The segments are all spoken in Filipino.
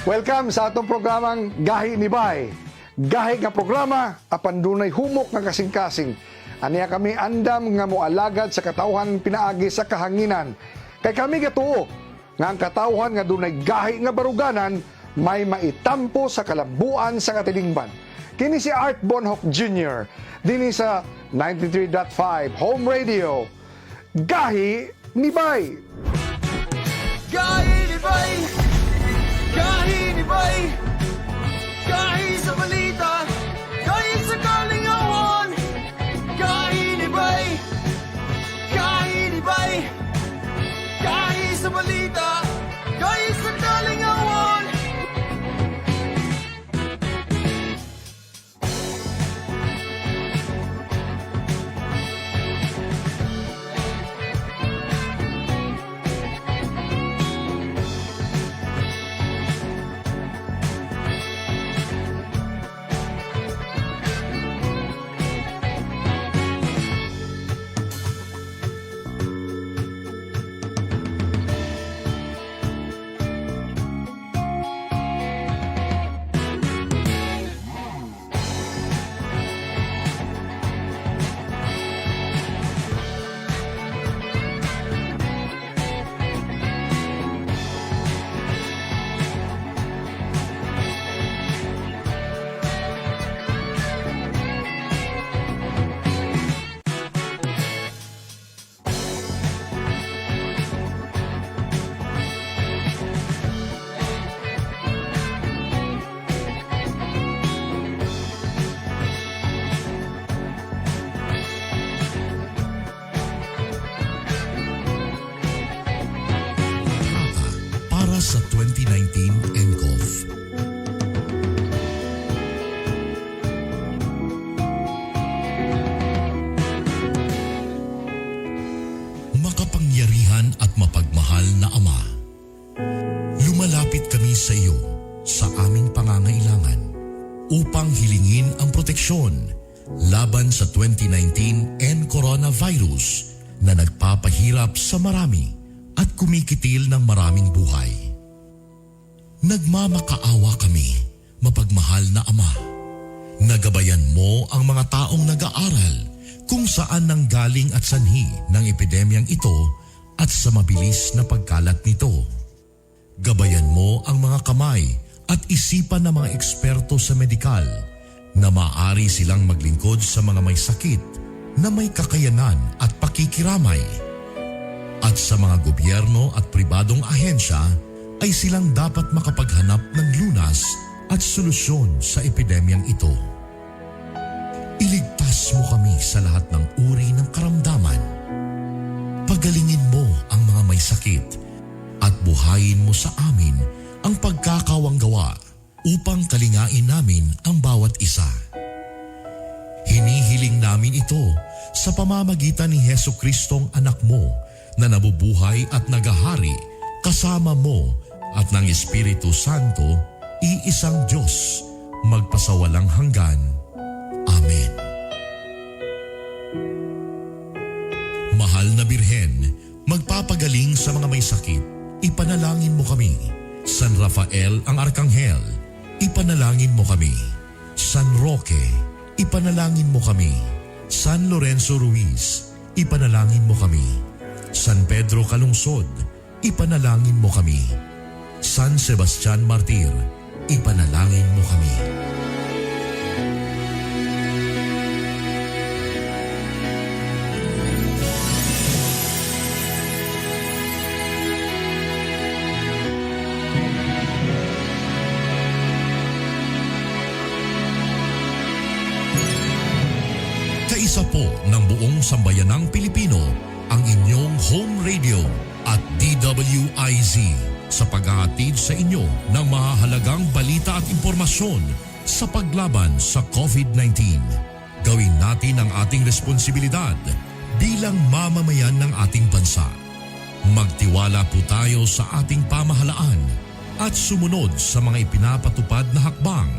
Welcome sa atong programang Gahi ni Bay. Gahi nga programa apan dunay humok nga kasing-kasing. Aniya kami andam nga moalagad sa katawhan pinaagi sa kahanginan. Kay kami gatuo nga ang katawhan nga dunay gahi nga baruganan may maitampo sa kalabuan sa katilingban. Kini si Art Bonhoc Jr. Dini sa 93.5 Home Radio. Gahi ni Bay. Gahi ni Bay! Gahi ni Bay! Gahi sa balita! Gahi sa kalingawan! Gahi ni Bay! Gahi ni Bay! Gahi sa balita! Gahi sa kalingawan! Para sa 2019 NCOV. Makapangyarihan at mapagmahal na Ama, lumalapit kami sa iyo sa aming pangangailangan upang hilingin ang proteksyon laban sa 2019 coronavirus na nagpapahirap sa marami at kumikitil ng maraming buhay. Nagmamakaawa kami, mapagmahal na Ama. Nagabayan mo ang mga taong nag-aaral kung saan nanggaling at sanhi ng epidemyang ito at sa mabilis na pagkalat nito. Gabayan mo ang mga kamay at isipan ng mga eksperto sa medikal na maaari silang maglingkod sa mga may sakit na may kakayanan at pakikiramay. At sa mga gobyerno at pribadong ahensya ay silang dapat makapaghanap ng lunas at solusyon sa epidemyang ito. Iligtas mo kami sa lahat ng uri ng karamdaman. Pagalingin mo ang mga may sakit at buhayin mo sa amin ang pagkakawanggawa upang kalingain namin ang bawat isa. Hinihiling namin ito sa pamamagitan ni Jesucristong anak mo na nabubuhay at nagahari kasama mo at ng Espiritu Santo, iisang Diyos, magpasawalang hanggan. Amen. Mahal na Birhen, magpapagaling sa mga may sakit, ipanalangin mo kami. San Rafael ang Arkanghel, ipanalangin mo kami. San Roque, ipanalangin mo kami. San Lorenzo Ruiz, ipanalangin mo kami. San Pedro Calungsod, ipanalangin mo kami. San Sebastian Martir, ipanalangin mo kami. Kaisa po ng buong sambayanang Pilipino ang inyong home radio at DWIZ sa paghahatid sa inyo ng mahahalagang balita at impormasyon sa paglaban sa COVID-19. Gawin natin ang ating responsibilidad bilang mamamayan ng ating bansa. Magtiwala po tayo sa ating pamahalaan at sumunod sa mga ipinapatupad na hakbang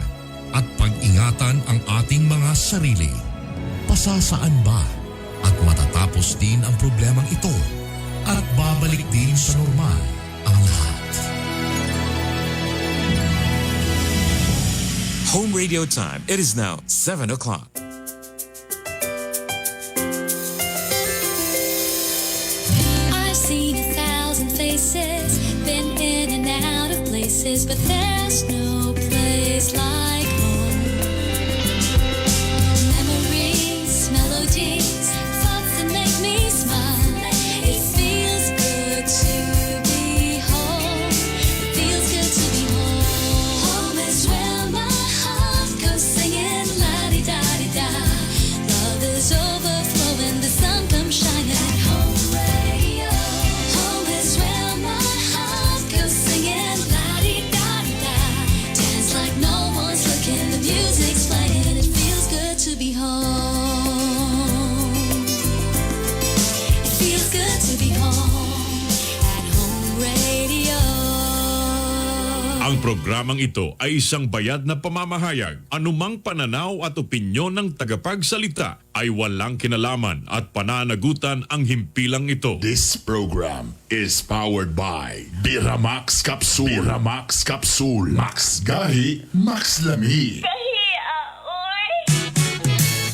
at pag-ingatan ang ating mga sarili. Pasasaan ba at matatapos din ang problemang ito at babalik din sa normal ang lahat. radio time. It is now 7 o'clock. I've seen 1,000 faces, been in and out of places, but there's no place like home. Memories, melodies, thoughts that make me smile. It feels good to be home. It feels good to be home. Home is where my heart goes singing la-di-da-di-da. Love is overflowing, the sun comes shining at home radio. Home is where my heart goes singing la-di-da-di-da. Dance like no one's looking, the music's playing. It feels good to be home. It feels good to be home at home radio. Ang programang ito ay isang bayad na pamamahayag. Anumang pananaw at opinyon ng tagapagsalita ay walang kinalaman at pananagutan ang himpilang ito. This program is powered by Biramax Capsule. Biramax Capsule. Max Gahi, Max Lami.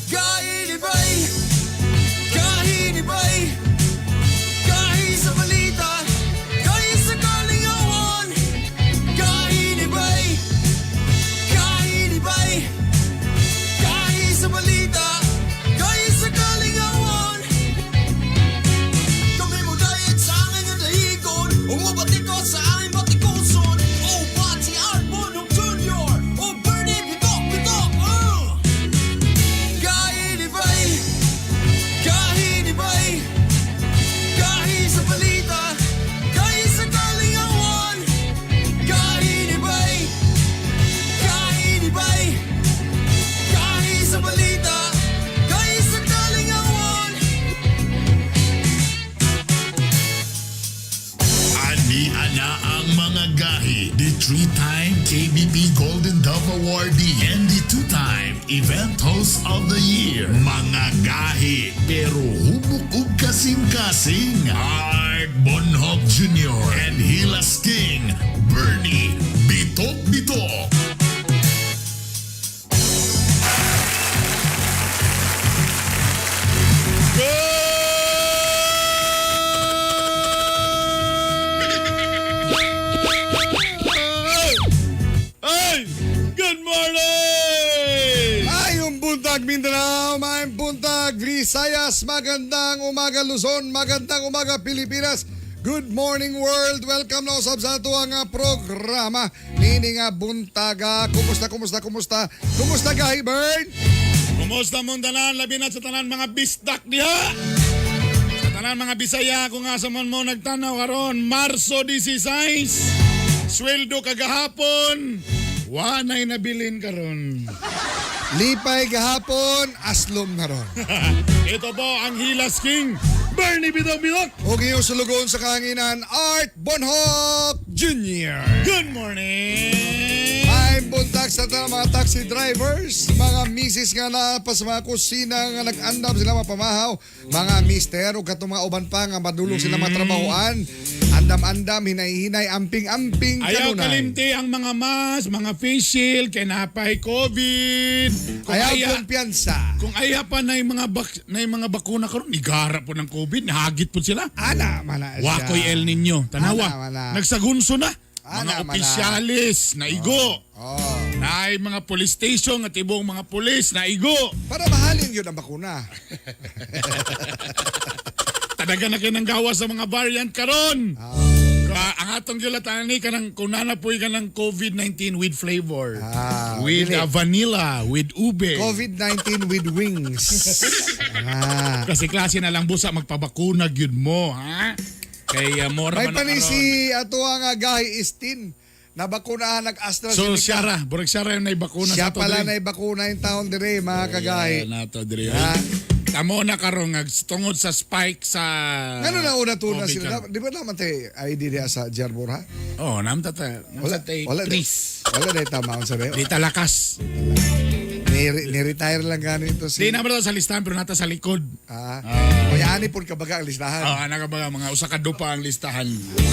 Kainibay, kainibay, kahi sa balita, kahi sa kalingawan. Kainibay, kainibay, kahi sa balita, kahi sa kalingawan. Kami mo dahil sa akin ang dahigon, umabati ko sa aking batikuson. O Bati Arbonong Jr. O Bernie Bitok Bitok. Kainibay, kainibay, kahi sa balita, kahi sa kalingawan. Kainibay, kainibay, kahi sa balita, kahi sa kalingawan. Ani-ana ang mga gahi. The 3-time KBP Golden Dove Awardee and the 2-time Event Host of the Year. Mga gahi, pero hubok ug kasing-kasing. Art Bonhoc Jr. and Hilas King, Bernie Bitok Bitok. Ay! Good morning! Mayong buntag Mindanao, mayong buntag Visayas, magandang umaga Luzon, magandang umaga Pilipinas. Good morning world, welcome na usab sa ato ang programa. Nini nga buntaga, kumusta? Kumusta gahi Bern? Kumusta mong tanan? Labi na sa tanan mga bisdak diha! Sa tanan mga Bisaya, kung asa man mo nagtanaw karon, Marso 16, sweldo kagahapon, wanay nabilin karon. Lipay gahapon, aslom na ron. Ito po ang Hilas King, Bernie Bitok Bitok. O ngayong sulugon sa kahanginan, Art Bonhoc Jr. Good morning! May buntag sa mga taxi drivers, mga misis nga na pa sa mga kusina nga nag-andam sila mapamahaw, mga mister o katong mga uban pa nga madulong sila matrabahoan, andam-andam, hinay-hinay, amping-amping, Ayaw kanunay. kalimti ang mga mask, mga face shield, kay napay COVID. Ayaw kumpiyansa. Kung aya pa na yung mga bakuna karon, igara po ng COVID, nahagit po sila. Ana, mana siya. Wakoy El Nino, tanawa. Ana. Nagsagunso na. Ana, Mga opisyalis na igo. Oh. Na ay mga police station at ibong mga pulis na igo. Para mahalin yun ang bakuna. Tadaga na kinang gawa sa mga variant karon. Ang atong gulatan ni kanang kunana po ka ng COVID-19 with flavor. With dili. vanilla, with ube. COVID-19 with wings. Kasi klase na lang busa magpabakuna gyud mo, ha? Kay mora May man na karon. panisi ato nga gahi istin. Nabakunahan nag-AstraZeneca. So siya burag siya rin na ibakuna Siya sa to. pala diri. na ibakuna yung taon dire, mga kagahi. Nato diri. Ha? Tamo na karon tungod sa spike sa Ano na una-tuna COVID sila? karon. Di ba naman tayo ID diya sa Jarbor, ha? Oh, namta ta. Wala, Namta tay. wala, Please. wala na tama ang sabi. Di talakas. Ni Ni-retire lang ganito Di si... na ba daw sa listahan pero nata sa likod. Mayani po kabaga ang listahan. Anak ka ba mga usa ka dupa ang listahan.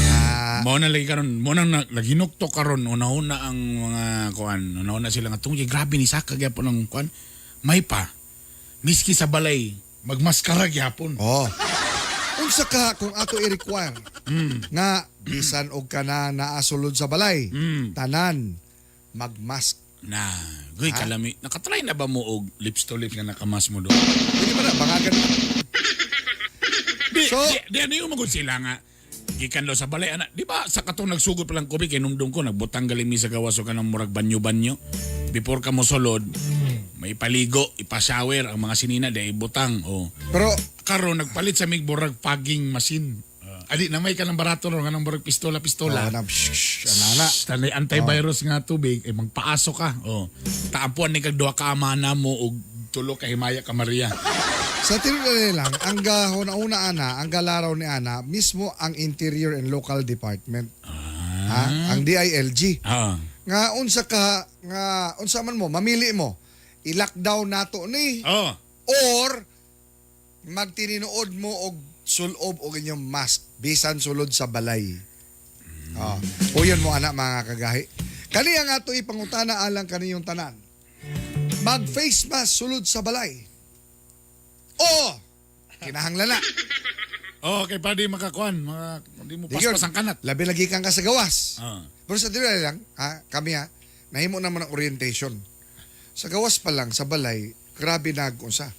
Ah, Mao na lagi karon, mo nang naginukto karon una-una ang mga kuan, una-una sila nga tungod grabe ni saka gyapon ng kuan. May pa. Miski sa balay, magmaskara gyapon. oh. Unsa ka kung ato i-require nga bisan og ka na naasulod sa balay, tanan magmask. Na, goy kalami. Nakatry na ba mo og lips to lips nga nakamas mo do? Hindi ba na bangagan? Di, So- di ano yung magod sila nga. Gikan daw sa balay, anak. Di ba sa katong nagsugod pa lang kopi, kay numdum ko, nagbutang galimi sa gawas o ka ng murag banyo-banyo. Before ka mo sulod, may paligo, ipashower, ang mga sinina, di butang. Oh. Pero Karon nagpalit sa mig murag fogging machine. Adi na may ka ng barato ro nga ng murag pistola. na anana. Tanay antivirus nga tubig, magpaaso ka. Oh. Taapuan ni kag duha ka amana mo og tulo ka himaya ka Maria. Sa tinulay lang, ang gahon-una ana, ang galaraw ni ana, mismo ang Interior and Local Department. Ha? Ang DILG. Ah. Nga unsa man mo, mamili mo. I-lockdown nato ni Oh. or magtininuod mo og sulob og inyong mask bisan sulod sa balay. O yun mo ana mga kagahi. Kani ang ato ipangutana alang kaniyong tanan. Mag face mask sulod sa balay. O kinahanglan na. Oh, kay pa di makakuan, di mo Diyon, paspas ang kanat. Labi lagi kang ka sa gawas. Ah. Pero sa dinala lang, kami nahimo naman ang orientation. Sa gawas pa lang, sa balay, grabe nag-unsa.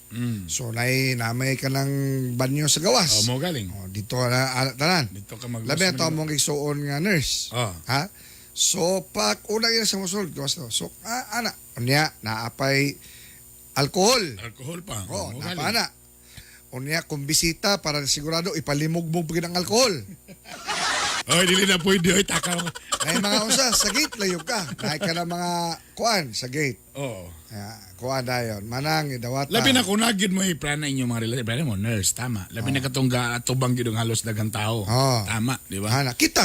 So, namay ka ng banyo sa gawas. Oh, mo galing. Dito na, tanan. Dito ka mag Labi na mong igsuon nga nurse. Ah. Ha? So, pag una yun sa musulod, gawas to. So, ana, unya, naapay alcohol. Alcohol pa. Oo, mo napa na. Unya, kung bisita, para sigurado, ipalimog-mog pagin ang alcohol. Oy, dili na pwede. Oy, takaw. Ay mga unsa sa gate layog ka. Naay ka na mga kuan sa gate. Oo. Kuan dayon. Manang idawata. Labi na kung nagid mo iprana inyong mga relatives. Labi mo, nurse, tama. Labi na katong atubang gidong halos dagang tao. Oo. Tama, di ba? Ana, kita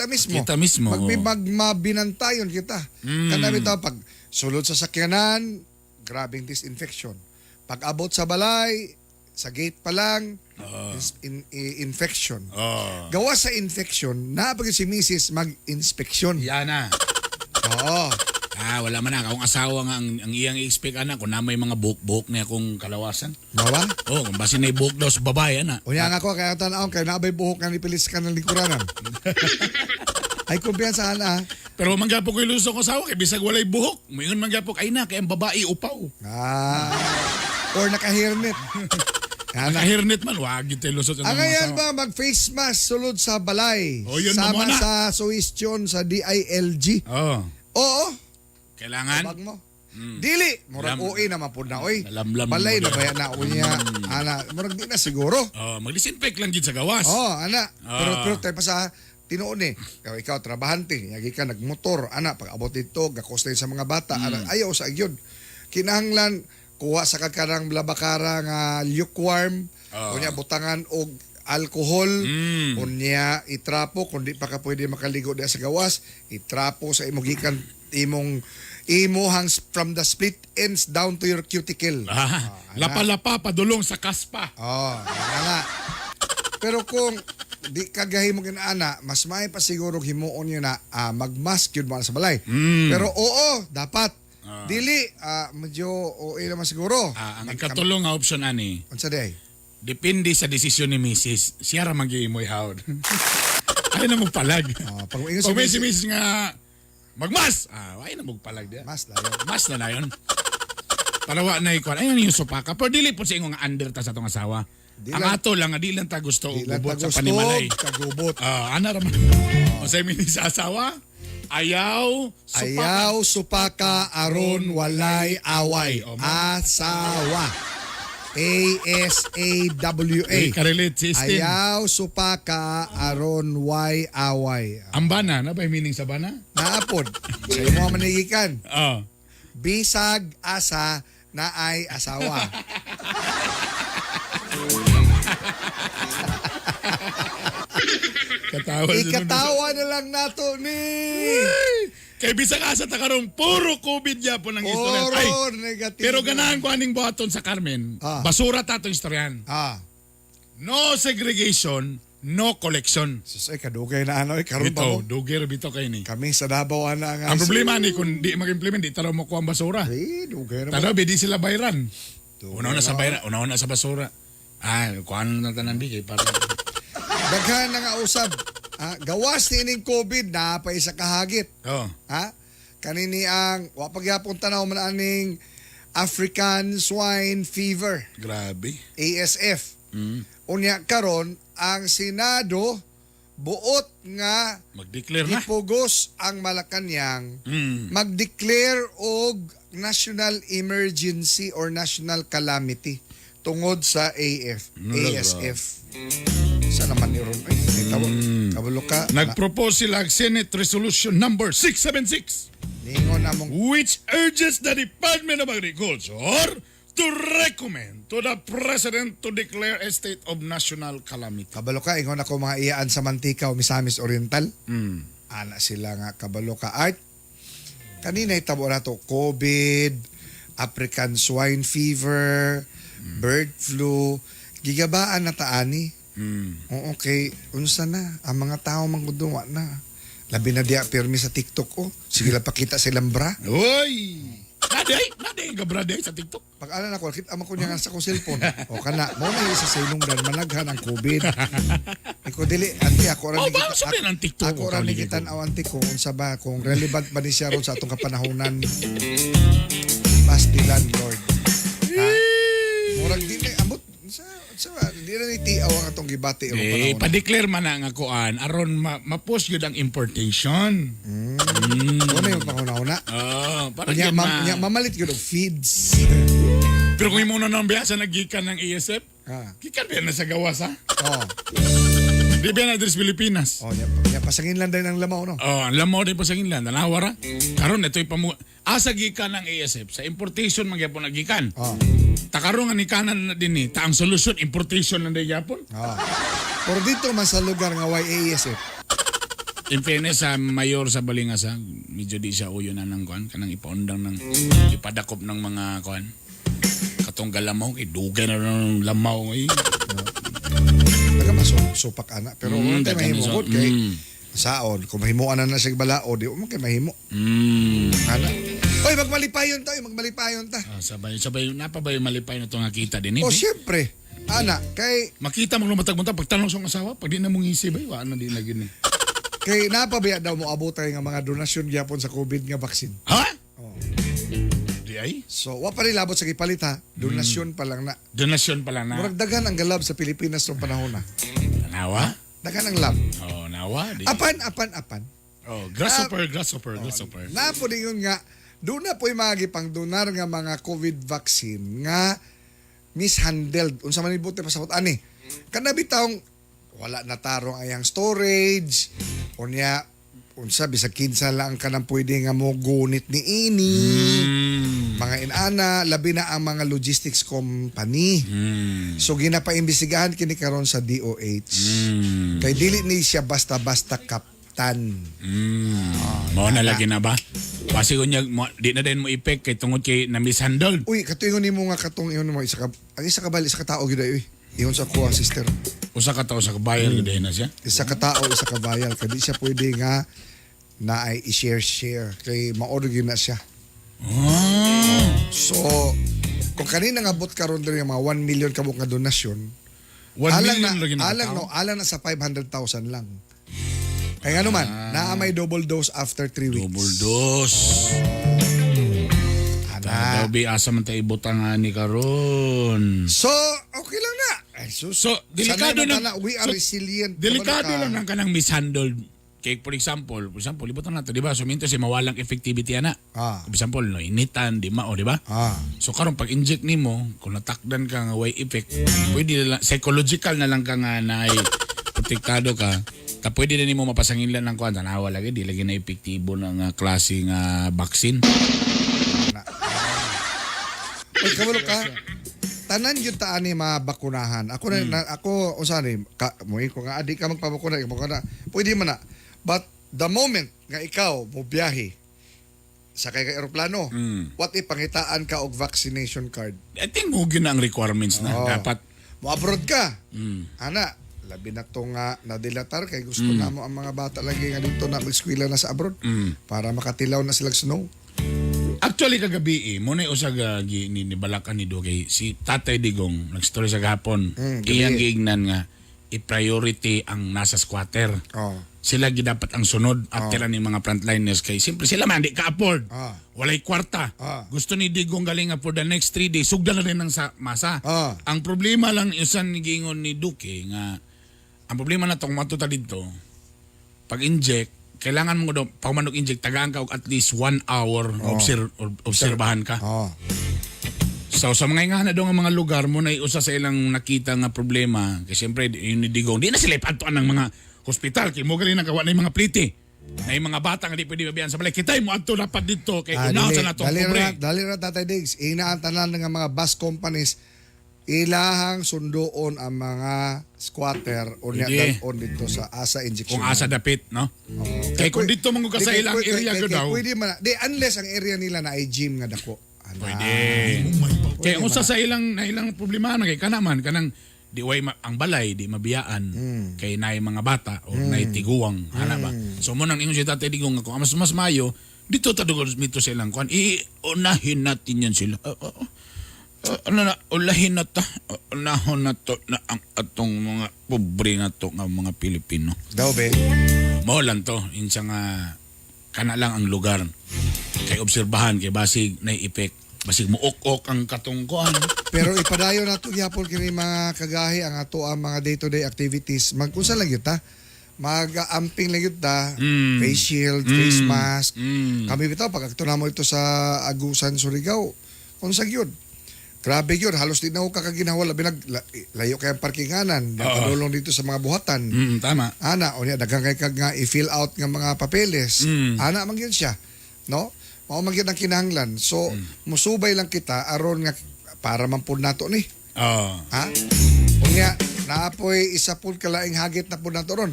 mismo. Kita mismo, oo. Magbinantayon kita. Kanami ta pag sulod sa sakyanan, grabing disinfection. Pag abot sa balay, sa gate pa lang, infection. Oh. Gawa sa infection, napag si Mrs. mag-inspeksyon. Yan na. Oo. Wala man na. Akong asawa nga ang iyang i-expect anak kung na may mga buhok-buhok na akong kalawasan. Bawa? Oh, kung basin na buhok daw sa babae, ana. Unya nga ko, kaya tanaw, kaya nabay buhok nga nipilis ka ng lingkuranan. Ay, kumpiyansa na. Pero manggapo ko iluso ko asawa kay bisag walay buhok. Mayon manggapo ay na kay ang babae upaw. Or naka-hairnet. Naka-hairnet man, wag ito ilusot Ang ngayon ba, mag-face mask sulod sa balay. Oh, yun Sama mo muna. sa suwestyon sa DILG. Oh. Oo. Kailangan. Bag mo. Dili. Murag Lam- OA naman po na. Oy. Lamlam Balay mo na na. ba yan na unya. Ana, murag di na siguro. Oh, mag-disinfect lang gid sa gawas. Ana. Pero tayo pa sa tinuon ikaw trabahante, yagi ka nagmotor, ana pag abot dito, gakos sa mga bata, ana, ayaw sa agyod. Kinahanglan kuha sa kakarang blabakara nga lukewarm, unya butangan og alcohol, unya itrapo kung di pa ka pwede makaligo diha sa gawas, itrapo sa imong gikan imuhang from the split ends down to your cuticle. Lapa-lapa padulong sa kaspa. Nga. Pero kung di kagahi mo ginaana, mas may pa siguro himuon yun na mag-mask yun mo sa balay. Pero oo, dapat. Dili, medyo OA naman siguro. Ang ikatulong nga option ani, Unsa day? depende sa desisyon ni Mrs. Siya ra mag-iimoy hawd. Ay na magpalag. Pag Pag may si Mrs. nga magmas, ay na magpalag diya. Mas layo. Mas na yun. Palawa na ikuan. Ayun yung supaka. Pero dili po sa ingong under ta sa itong asawa. Ang ato lang, di lang ta gusto Di lang ubot ta sa gusto, panimalay. kagubot. Ana raman. O sa mini sa asawa, ayaw, supaka aron walay away. O, Asawa. ASAWA. Karelate system. Ayaw supaka aron way away. Ang bana, na ba yung meaning sa bana? Naapod. Sa imo manigikan. Bisag Bisag asa na ay asawa. Katawa. Ikatawa na lang nato ni. Kay bisa ka sa takarong puro COVID yapon ang istoryan. Ay, Puro negative. pero ganahan ko aning buhaton sa Carmen. Ah. Basura ta itong istoryan. No segregation, no collection. Sus, kadugay na ano, karon pa mo. Bito, dugir bito kayo ni. Kami sa Davao na nga. Ang problema ni kung di mag-implement, di taraw mo ko ang basura. Dugay na. Taraw, di sila bayran. Dugay Una na sa na. bayran, una na sa basura. Kuhaan na tanan di kay para. Daghan na nga usab. Gawas ni ining COVID na pa isa kahagit. Oh. Kanini ang wapagyapon tanaw man aning African Swine Fever, Grabe. ASF. Unya karon ang Senado buot nga Mag-declare na. ipugos ang Malacañang mag-declare og national emergency or national calamity tungod sa ASF. Sa naman ni Ron? Ay, kabalo ka. Nag-propose sila ang Senate Resolution number 676 Ningon among which urges the Department of Agriculture to recommend to the President to declare a state of national calamity. kabalo ka. Ingon ako mga iyaan sa Mantika o Misamis Oriental. Ana sila nga kabalo ka. Art, kanina itabo na to COVID, African Swine Fever, bird flu, gigabaan na taani. Oo, okay. Unsa na? Ang mga tao mangguduwa na. Labi na diya pirmi sa TikTok ko. Sige lang pakita silang bra. Uy! Naday, gabraday sa TikTok. Pag ano na ko, kita mo ko niya nga sa kong cellphone. O kana, mo na isa sa inungdan, managhan ang COVID. Iko dili, anti ako ra Baka sabihin ang TikTok. Ako ra nikitan awanti kung unsa ba, kung relevant ba ni siya ron sa atong kapanahonan. Pastilan, Lord. Murag dili, ambot, di na ni tiaw ang atong gibati o panahon. Pa-declare man na nga kuan aron ma-post yun ang importation. Ano yung panahon-una? Para Nya yun mamalit yun og feeds. Pero kung imo nang biasa nagikan ng ESF, gikan ba na sa gawas ha? Oh. Di ba na sa Pilipinas? Oh, nya pasangin lang din ang lamaw no. Ang lamaw din pa sa England, nanawara. Karon ito'y asa gikan ng ESF sa importation magyapon nagikan. Takaron nga ni kanan na din ni, ang solusyon importation lang din yapon. Pero dito man sa lugar nga YASF. In fairness sa mayor sa Balingasa, medyo di siya uyo na ng kuan, kanang ipaundang ng ipadakop ng mga kuan. Katong galamaw, kay dugay na ng lamaw. Taga masupak ana pero dagan mahimo so- gud kay saon kung mahimuan na siya balaod di mo kay mahimo. Ana. Oy magmalipayon ta, magmalipayon ta. Sabay napabay malipay na to nga kita din Oh, eh. syempre. Ana, kay Makita mo lumatag-muntag pagtanong sa asawa, pag di na mong isip ay wala na di lagi ni. kay napabiya daw mo abotay nga mga donasyon gyapon sa COVID nga vaccine. Ha? Di ay? So, wa pa rin labot sa gipalit ha. Donasyon pa lang na. Donasyon pala na. Murag daghan ang galab sa Pilipinas nung panahon na. Nawa? Daghan ang lab. Nawa. Di. Apan. Grasshopper. Napo din yun nga, doon na po yung mga gipangdonar nga mga COVID vaccine nga mishandled. Unsa man ibuti pa sa ani. Kanabi taong wala na tarong ayang storage. Unya, unsa bisag kinsa lang ka nang pwede nga mo gunit ni ini. Mga inana, labi na ang mga logistics company. So ginapaimbestigahan kini karon sa DOH. Kay dili ni siya basta-basta kaptan. Mao na lagi na ba? Kasi kunya di na din mo ipek kay tungod kay na mishandle. Uy, katuingon nimo nga katong ingon mo ang isa ka bali isa ka tao gyud uy. Ingon sa kuha sister. Usa ka tawo sa kabayan gid na siya. Isa ka tao, isa ka bayal. Kadi siya pwede nga na ay i-share kay maorder gyud na siya. So, kung kanina nga bot karon diri mga 1 million kabuk nga donasyon, 1 million lagi na alang na sa 500,000 lang. Kaya nga naman, naa may double dose after 3 weeks. Double dose. Ana. Dabi asa man tay ibutang ani karon. So, okay lang na. Ay, sus. So, delikado Sanay mo na. na, we are resilient. Delikado Naman lang ka. ang kanang mishandle. Kay for example, ibutan nato, di ba? Suminto si mawalang effectivity ana. For example, no, initan, di mao, di ba? So karon pag inject nimo, kung natakdan ka nga way effect, pwede na lang, psychological na lang ka nga na protektado ka. Ta pwede na nimo mapasangilan ng kuan, tanawa lagi di lagi na epektibo ng klase nga vaccine. Uy, kabalo ka. Tanan yun taan ni mabakunahan. Ako na, ako, usani, mo ko nga, adi ka magpabakuna, pwede man na. But the moment nga ikaw mo biyahe, sakay ka eroplano. What if pangitaan ka og vaccination card? I think mo gyud na ang requirements na. Oo. Dapat Mo abroad ka. Ana, labi na to nga nadilatar kay gusto namo ang mga bata lagi nga dito na mag-eskwela na sa abroad para makatilaw na sila snow. actually kagabi mo na usag ni balakan ni do kay si Tatay Digong nag-story sa gahapon. gabi. Iyang giignan nga i-priority ang nasa squatter. Oh. Sila dapat ang sunod at tira ni mga frontliners kay siyempre sila man di ka-afford. Walay kwarta. Gusto ni Digong galing nga for the next 3 days sugdan na rin ng masa. Ang problema lang isan ni gingon ni Duque nga ang problema na tong matuta dito pag-inject kailangan mo daw pag manok inject tagaan ka og at least 1 hour obserbahan ka. So sa mga nga na daw nga mga lugar mo na usa sa ilang nakita nga problema kasi siyempre yun ni Digong di na sila ipadtuan ng mga hospital kay mo gali na kawa na yung mga pliti na yung mga bata nga di pwede mabiyan sa balay kitay mo adto dapat dito kay unaw sa natong pobre. Dali ra Tatay Diggs. Ina ang tanan ng mga bus companies ilahang sundoon ang mga squatter o niya dalon dito sa asa injection. Kung asa dapit no. Kay kung dito mo ka sa ilang area ko daw. Pwede man. Di unless ang area nila na ay gym nga dako. Pwede. Kaya usa sa ilang problema na kay kanaman kanang di way ang balay di mabiyaan kay naay mga bata o naay tiguang ana ba. So mo nang ingon si Tatay Digong nga kung mas mayo dito tadugol mito sa ilang kuan iunahin natin yan sila. Ulahin na ta. Unahon na to na ang atong mga pobre nga to nga mga Pilipino. Daw be. Mao lang to insa nga kana lang ang lugar. Kay obserbahan kay basig na effect. Basig muok-ok ang katungkuan. Pero ipadayon nato gyapon kini mga kagahi ang ato ang mga day-to-day activities. Magkunsa lang gyud ta. Mag-amping lang gyud ta. Face shield, face mask. Kami bitaw pag agto namo ito sa Agusan, Surigao. Kunsa gyud. Grabe yun, halos di na ako kakaginawa, layo kayang parkinganan, nakadulong dito sa mga buhatan. Tama. Ana, o niya, dagang kay kag nga i-fill out ng mga papeles. Ana, man yun siya. No? Mao man yun ang kinahanglan. So, musubay lang kita, aron nga, para man po nato ni. Ha? O niya, naapoy isa po kalaing hagit na po nato ron.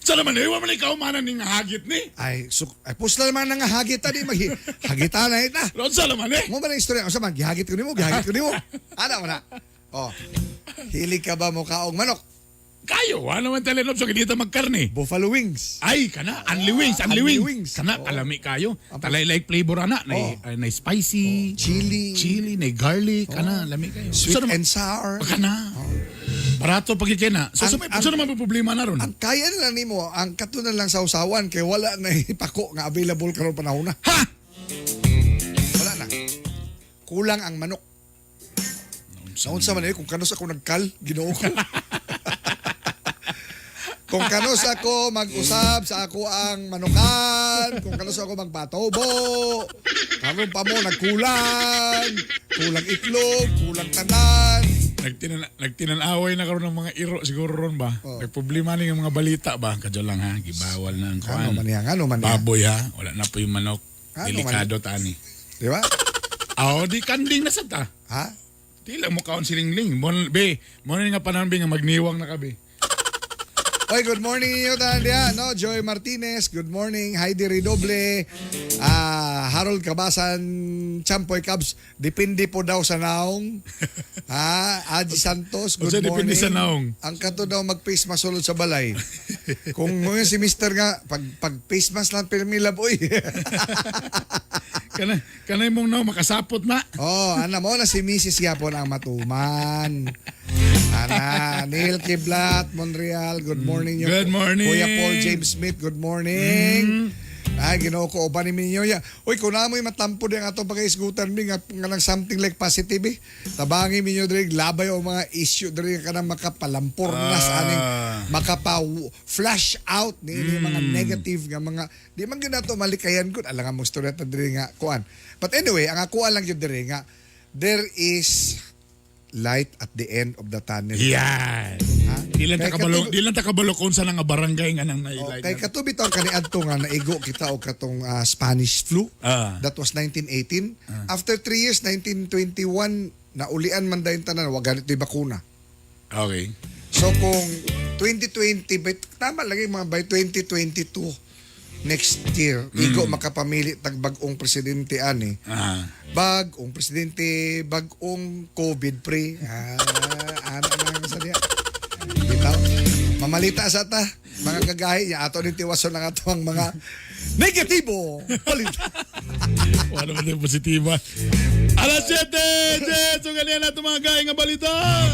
Sa naman, iwa man ikaw manan ning hagit ni. Ay, pusla naman nga hagit ta di hagitan na ita. Ron sa naman eh. Mo ba na istorya? O sa man, gihagit ko nimo. Ana mo na. Oh. Hilig ka ba mo kaong manok? Kayo, ano man telenop so dito magkarne. Buffalo wings. Ay, kana, unli wings. Kana, kalami kayo. Talay like flavor ana, na spicy, chili, na garlic, kana, lami kayo. Sweet and sour. Kana. Barato pag ikina. So, so naman po problema na ron. Ang kaya na nimo, ang katunan lang sa usawan, kay wala na ipako nga available karon panahon na. Ha! Wala na. Kulang ang manok. Naunsa man kung kanos ako nagkal, Ginoo ko. Kung kanos ako mag-usab sa ako ang manukan, kung kanos ako magpatobo, karon pa mo nagkulang, kulang itlog, kulang tanan. Nagtinan-away na karon ng mga iro siguro ron ba? May problema ni ng mga balita ba? Kadyo lang ha, gibawal na ang kuan. Ano man yan? Baboy ha, wala na po yung manok. Delikado tani. Di ba? Di kanding na sa ta. Ha? Di lang mo kaon silingling. Mo na nga panambi nga magniwang na kabe. Oy, good morning inyo tandia, no? Joy Martinez, good morning. Heidi Redoble, Harold Cabasan, Champoy Cubs, depende po daw sa naong. Aji Santos, good morning. Depende sa naong. Ang kato daw mag-face mask sulod sa balay. Kung mo si Mr. nga, pag face mask lang permila boy. Kanay mong no, makasapot na. Ana mo na si Mrs. Yapon ang matuman. Ana, Neil Kiblat, Montreal, good morning. Good morning. Kuya Paul James Smith, good morning. Ay, Ginoo ko, uban ni minyo ya. Uy, kung namoy matampo din ato pag-isgutan mi nga ng something like positive eh. Tabangi minyo diri labay o mga issue diri ka nang makapalampor na sa aning makapa-flash out ni mga negative nga mga di man gyud nato malikayan gud alang mo storya ta diri nga kuan. But anyway, ang ako lang gyud diri nga there is light at the end of the tunnel. Yan. Di lang takabalo kung saan nga barangay nga nang nailay. Kay katubi to ang kaniadto nga naigo kita og katong Spanish flu. That was 1918. After 3 years, 1921, naulian man dayon tanan wa ganito yung bakuna. Okay. So kung 2020, tama lagi mga by 2022, next year igo makapamili tag bag-ong presidente ani. Bag-ong presidente, bag-ong COVID free. Ano lang sa diya. Bitaw. Mamalita sa ta mga kagahi niya ato ni tiwason lang ato ang mga negatibo. Palita. Wala naman yung positiba. Alas 7, Jet! So ganyan na itong mga gaya nga balita.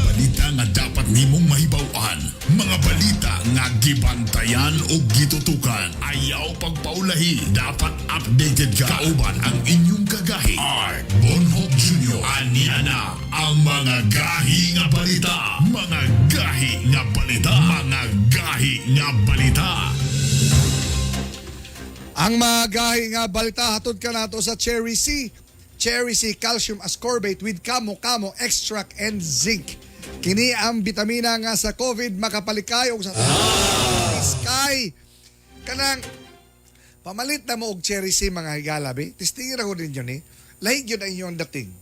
Balita nga dapat nimong mahibaw-an. Mga balita nga gibantayan o gitutukan. Ayaw pagpaulahi. Dapat updated ka. Kauban ang inyong kagahi. Art Bonhoff Jr. Aniana ang mga gahi nga balita. Mga gahi nga balita. Mga gahi nga balita. Ang magahi nga balita hatod ka nato sa Cherry C. Cherry C calcium ascorbate with kamo-kamo extract and zinc. Kini ang bitamina nga sa COVID makapalikay og sa sky. Kanang pamalit na mo og Cherry C mga higalabi. Testingin ako din yun eh. Lahig yun ang inyong dating.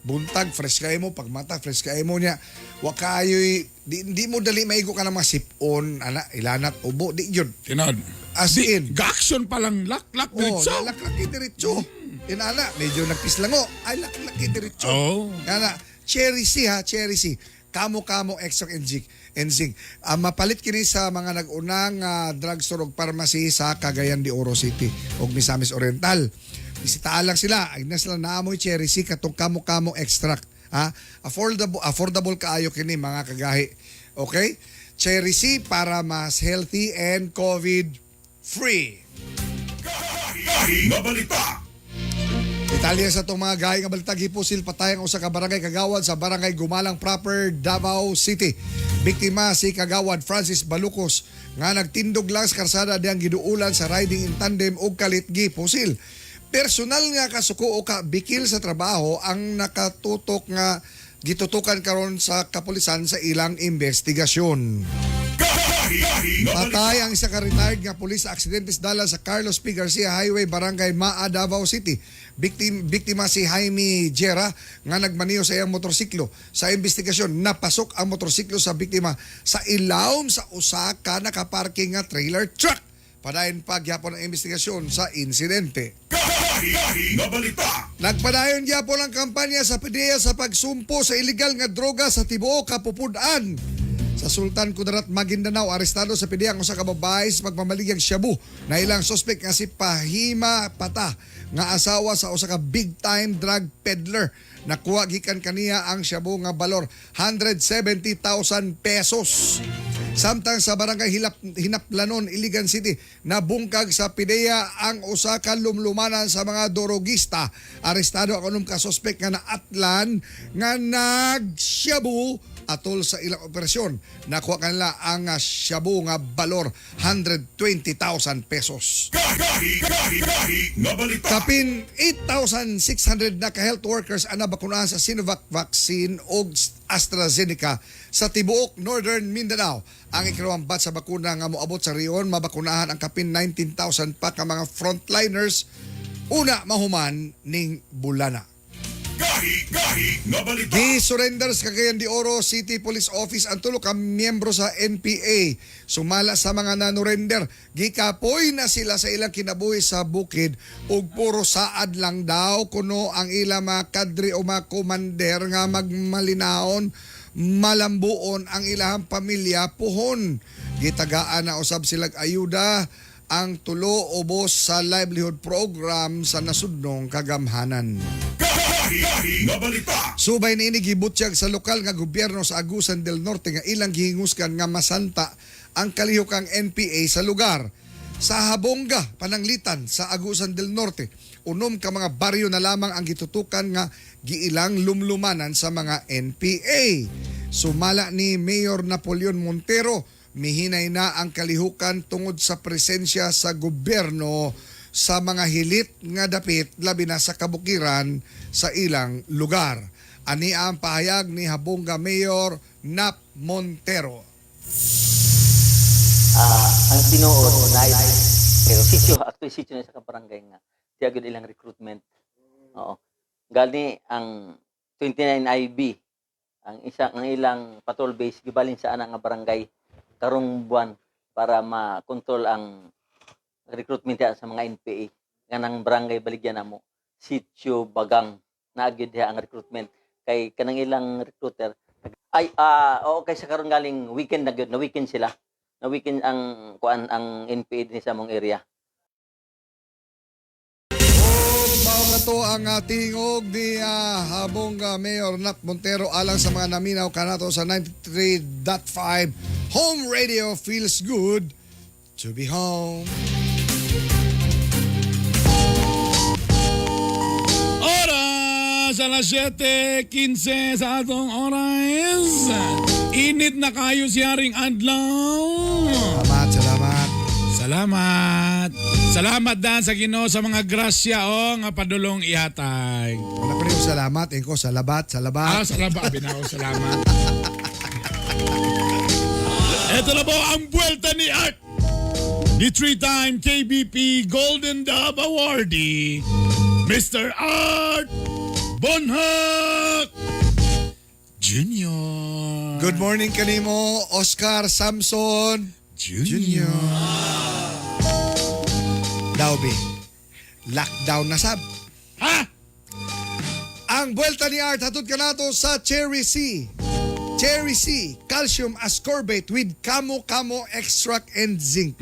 Buntag, fresh kayo mo. Pagmata, fresh kayo mo niya. Wakayoy, di mo dali maigo ka na mga sipon, ilanat, ubo. Di yun. Tinod. As in. Ga-action pa lang. Lak-lak diretso. Laklaki diretso. Inana, medyo nagpislango. Ay, laklaki diretso. Oh. Yana, Cherry C ha, Cherry C. Kamo-kamo extract and zinc. Mapalit kini sa mga nag-unang drugstore o pharmacy sa Cagayan de Oro City o Misamis Oriental. Bisitaan lang sila. Ay na sila naamoy Cherry C katong kamo-kamo extract. Ha? Affordable kaayo kini mga kagahi. Okay? Cherry C para mas healthy and COVID-free. Gahi nga balita. Detalye sa itong mga gahi nga balita gipusil patayang usa ka barangay kagawad sa barangay Gumalang proper Davao City. Biktima si kagawad Francis Balucos nga nagtindog lang sa karsada diyang giduulan sa riding in tandem og kalit gipusil. Personal nga kasuko o bikil sa trabaho ang nakatutok nga gitutukan karon sa kapulisan sa ilang investigasyon. Patay ang isa ka retired nga pulis sa aksidentes dala sa Carlos P. Garcia Highway, Barangay Maa, Davao City. Biktima si Jaime Jera nga nagmaniho sa iyang motorsiklo. Sa investigasyon, napasok ang motorsiklo sa biktima sa ilawom sa usa ka nakaparking nga trailer truck. Padayon pa gyapon ang investigasyon sa insidente. Nagpadayon gyapon ang kampanya sa PDEA sa pagsumpo sa illegal nga droga sa tibuok Kapupudan. Sa Sultan Kudarat, Maguindanao, arestado sa PDEA ang usa ka babae sa pagmamaligyang shabu na ilang suspect nga si Pahima Pata nga asawa sa usa ka big time drug peddler. Nakuha gikan kaniya ang shabu nga balor 170,000 pesos. Samtang sa barangay Hinaplanon, Iligan City, nabungkag sa PDEA ang usa ka lumlumanan sa mga dorogista. Arestado ang unong ka suspect nga naatlan nga nagshabu atol sa ilang operasyon. Nakuha kanila ang shabu nga balor 120,000 pesos. Kapin 8,600 na ka-health workers ang nabakunahan sa Sinovac vaccine o AstraZeneca sa tibuok Northern Mindanao. Ang ikalawang batch sa bakuna nga moabot sa riyon, mabakunahan ang kapin 19,000 pa ka mga frontliners una mahuman ning bulana. Gi-surrender sa Cagayan de Oro City Police Office ang tulo ka miyembro sa NPA. Sumala sa mga nanurender, gikapoy na sila sa ilang kinabuhi sa bukid ug puro saad lang daw kuno ang ilang mga kadre o mga komander nga magmalinaon, malambuon ang ilang pamilya puhon. Gitagaan na usab silang ayuda ang tulo ubos sa livelihood program sa nasudnong kagamhanan. Subay niini gibutyag sa lokal nga gobyerno sa Agusan del Norte nga ilang gihinguskan nga masanta ang kalihukang NPA sa lugar. Sa Habonga, Pananglitan sa Agusan del Norte, unom ka mga baryo na lamang ang gitutukan nga giilang lumlumanan sa mga NPA. Sumala ni Mayor Napoleon Montero, mihinay na ang kalihukan tungod sa presensya sa gobyerno sa mga hilit nga dapit labi na sa kabukiran sa ilang lugar. Ani ang pahayag ni Habonga Mayor Nap Montero. Ang tinuod na pero sitio actually sitio na sa kabarangay nga siya gyud ilang recruitment. Oo. Gali ang 29 IB ang isa ng ilang patrol base gibalin sa ana nga barangay karong buwan para ma-control ang recruitment diha sa mga NPA kanang barangay Baligyan namo, Sitio Bagang na gyud diha ang recruitment kay kanang ilang recruiter ay oo kay sa karon galing weekend na gyud, na weekend sila. Na weekend ang kuan ang NPA din sa among area. Mao ka to ang tingog ni habong Mayor Nat Montero alang sa mga naminaw kanato sa 93.5 Home Radio. Feels good to be home. Oras alas 7:15 sa atong oras. Init na kayo si Haring Adlaw. Salamat. Salamat. Salamat dan sa Ginoo sa mga grasya nga padulong ihatag. Wala ko rin yung salamat. Ko salabat. Salamat. Binaw, salamat. Ito na po ang buwelta ni Art. The 3-time KBP Golden Dove Awardee, Mr. Art Bonhak Jr. Good morning kanimo, Oscar Samson Jr. Dawbe, lockdown na sab. Ha? Ang buwelta ni Art hatod ka nato sa Cherry C. Cherry C, calcium ascorbate with kamo-kamo extract and zinc.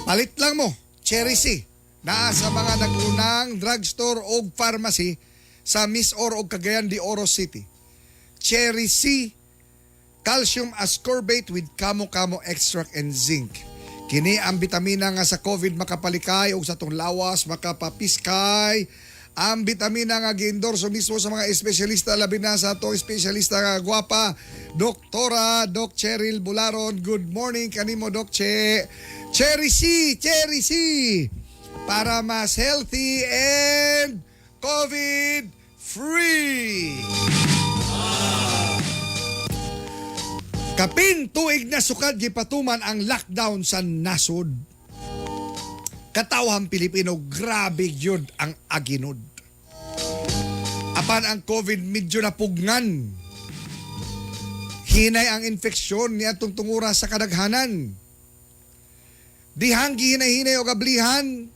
Palit lang mo, Cherry C. Naa sa mga nagunang drugstore o pharmacy sa Miss Oro o Cagayan de Oro City. Cherry C, calcium ascorbate with kamo-kamo extract and zinc. Kini ang bitamina nga sa COVID makapalikay o sa tong lawas makapapiskay. Ang bitamina nga gi-endorso mismo sa mga espesyalista, labi na sa itong espesyalista nga gwapa, Doktora Doc Cheryl Bularon. Good morning kanimo, Doc Che. Cherry C, Cherry C. Para mas healthy and COVID-free. Kapin tuig na sukad gipatuman ang lockdown sa nasod. Katawhang Pilipino, grabe yun ang aginod. Apan ang COVID medyo napugngan. Hinay ang infeksyon ni atong tungura sa kadaghanan. Dihang gihinay-hinay o gablihan,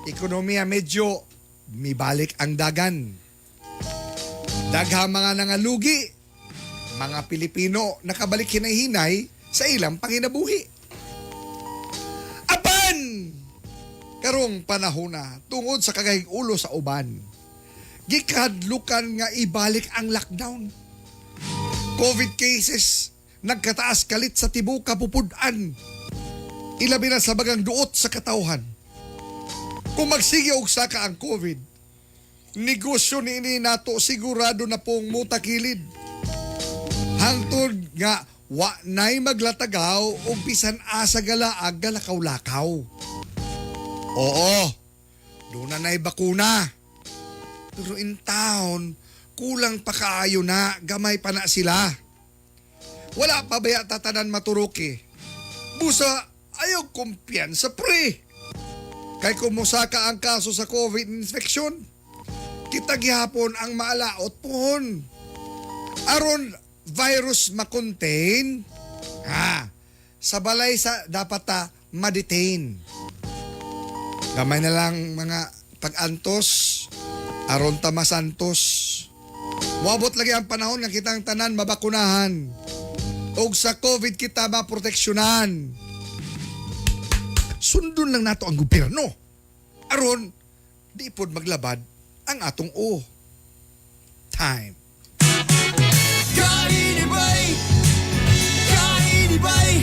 ekonomiya medyo mibalik ang dagan. Daghang mga nangalugi, mga Pilipino nakabalik hinay-hinay sa ilang panginabuhi. Karong panahon na tungod sa kagahig ulo sa uban, gikadlukan nga ibalik ang lockdown. COVID cases nagkataas kalit sa tibuok kapupudan. Ilabi na sa bagang duot sa katawhan. Kung magsige og saka ang COVID, negosyo niini nato sigurado na pong mutakilid. Hangtod nga wa nay maglatagaw og bisan asa galaag galakaw-lakaw. Oo, doon na na'y bakuna. Pero in town, kulang pa kaayo na, gamay pa na sila. Wala pa ba tatanan maturuki? Busa, ayaw kumpiyansa pre. Kay kumusaka ang kaso sa COVID infection, kita gihapon ang maalaot pohon. Aron virus makontain, sa balay sa dapat ma-detain. Gamay na lang mga pag-antos, aron ta masantos. Muabot lagi ang panahon nga kitang tanan mabakunahan. Og sa COVID kita maproteksyonan. Sundon lang nato ang gobyerno. Aron, di pod maglabad ang atong time. Kainibay! Kainibay!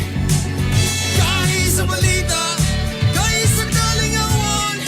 Kain sa balita! Kain sa kalingawan!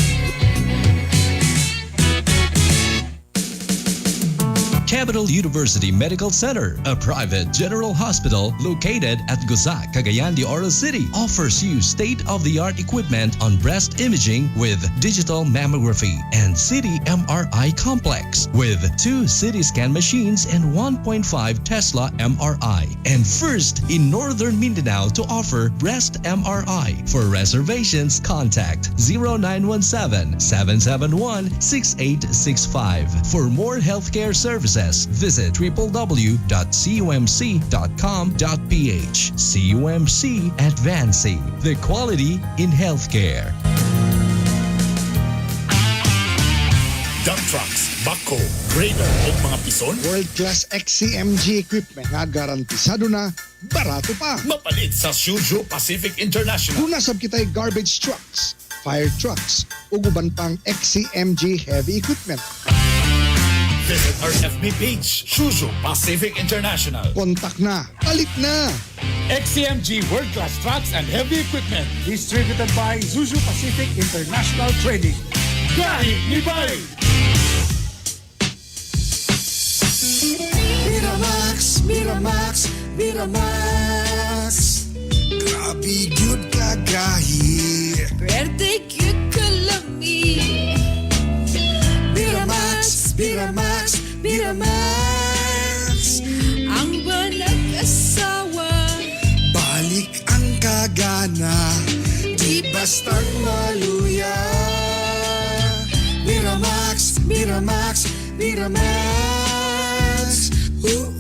Capital University Medical Center, a private general hospital located at Guzac, Cagayan de Oro City, offers you state-of-the-art equipment on breast imaging with digital mammography and CT MRI complex with 2 CT scan machines and 1.5 Tesla MRI, and first in Northern Mindanao to offer breast MRI. For reservations, contact 0917-771-6865. For more healthcare services, visit www.cumc.com.ph. CUMC Advancing the Quality in Healthcare. Dump trucks, backhoe, grader o mga pison, World-class XCMG equipment nga garantisado na, barato pa. mapalit sa Shushu Pacific International. Kung nasab kita'y garbage trucks, fire trucks, ug uban pang XCMG heavy equipment. Visit our FB page, Shushu Pacific International. Kontak na, palit na. XCMG World Class Trucks and Heavy Equipment. Distributed by Zuzu Pacific International Trading. Gahi ni Bay! Miramax, Miramax, Miramax. Grabe good kagahi. Birthday cute kalami. Miramax, Miramax, Miramax. Ang walang asawa. Balik ang kagana, di bastang maluya. Miramax, Miramax, Miramax. Ooh.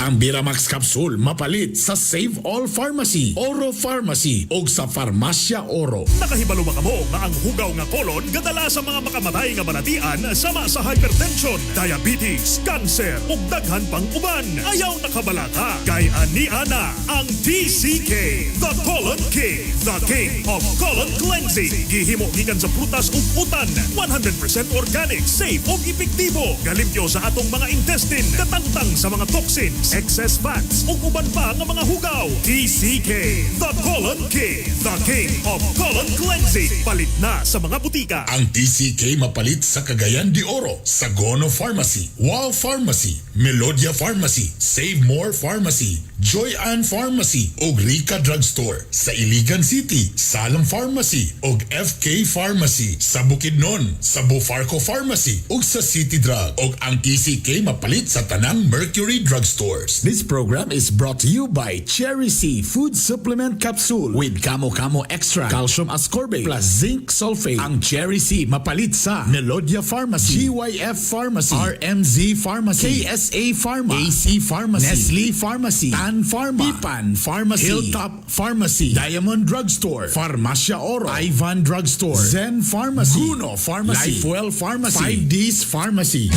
Ang Biramax Capsule mapalit sa Save All Pharmacy, Oro Pharmacy o sa Farmasya Oro. Nakahibalo ba kamo nga ang hugaw nga kolon gadala sa mga makamatay nga balatian sama sa hypertension, diabetes, cancer ug daghan pang uban. Ayaw nakabalaka kay ani ana ang TCK, the Colon King, the King of Colon Cleansing. Gihimo gikan sa prutas ug utan, 100% organic, safe ug epektibo. Galimpyo sa atong mga intestine, katangtang sa mga toxins, excess fats ug uban pa nga mga hugaw. TCK, the Colon King, the King of Colon Cleansing. Palit na sa mga butika. Ang TCK mapalit sa Cagayan de Oro, Sagono Pharmacy, Wow Pharmacy, Melodia Pharmacy, Save More Pharmacy, Joy Ann Pharmacy ug Rica Drugstore. Sa Iligan City, Salam Pharmacy ug FK Pharmacy. Sa Bukidnon, sa Bufarco Pharmacy ug sa City Drug. Ug ang TCK mapalit sa tanang Mercury Drugstores. This program is brought to you by Cherry C Food Supplement Capsule with Kamo Kamo Extra, Calcium Ascorbate plus Zinc Sulfate. Ang Cherry C mapalit sa Melodia Pharmacy, GYF Pharmacy, RMZ Pharmacy, KSA Pharma, AC Pharmacy, Nestle Pharmacy, Tan Pharma, Pipan Pharmacy, Hilltop Pharmacy, Diamond Drugstore, Farmacia Oro, Ivan Drugstore, Zen Pharmacy, Guno Pharmacy, Lifewell Pharmacy, 5Ds Pharmacy.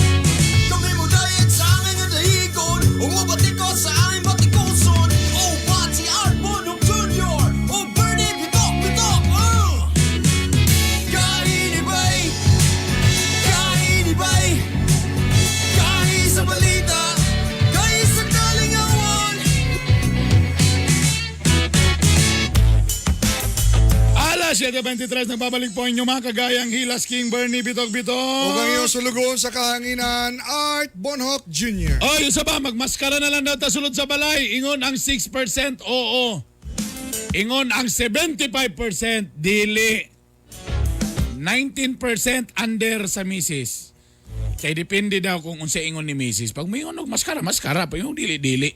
Kami mo dayon sa aming dahigon, umabati ko sa aming batikuson. Oh, Bati Arbonong Jr. Oh, Bernie Bitok, Bitok. Kahi ni Bay, kahi ni Bay, kahi sa balita, kahi sa kalingawan. Alas 7:23, nagbabalik po inyong mga kagayang Hilas King Bernie Bitok-Bitok. Ug ang iyong sulugon sa kahanginan, Art Bonhoc Jr. O, yung sa ba, magmaskara na lang daw ta sulod sa balay. Ingon ang 6% oo. Ingon ang 75% dili. 19% under sa misis. Kaya depende daw kung unsa ingon ni misis. Pag may ingon maskara, pag yung dili-dili.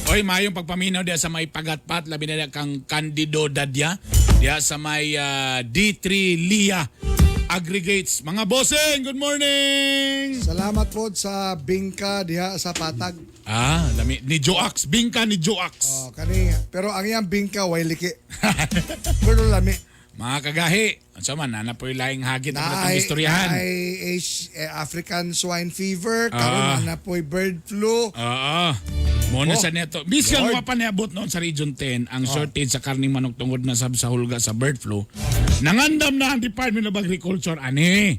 Oy, mayong pagpaminaw diya sa may pagatpat, labi na kang Candido Dadya, diya sa may D3 Lia Aggregates. Mga bossing, good morning! Salamat po sa bingka diha sa patag. Lami ni Joax, bingka ni Joax. Oh, kani, pero ang iyang bingka way liki. Pero lami. Mga kagahi, unsa man na po laing hagit ang atong istoryahan. Ay African swine fever, karon na po bird flu. Muna sa neto. Biskan mo pa niabot noon sa Region 10 ang shortage sa karning manok tungod na sa hulga sa bird flu. Nangandam na ang Department of Agriculture ani.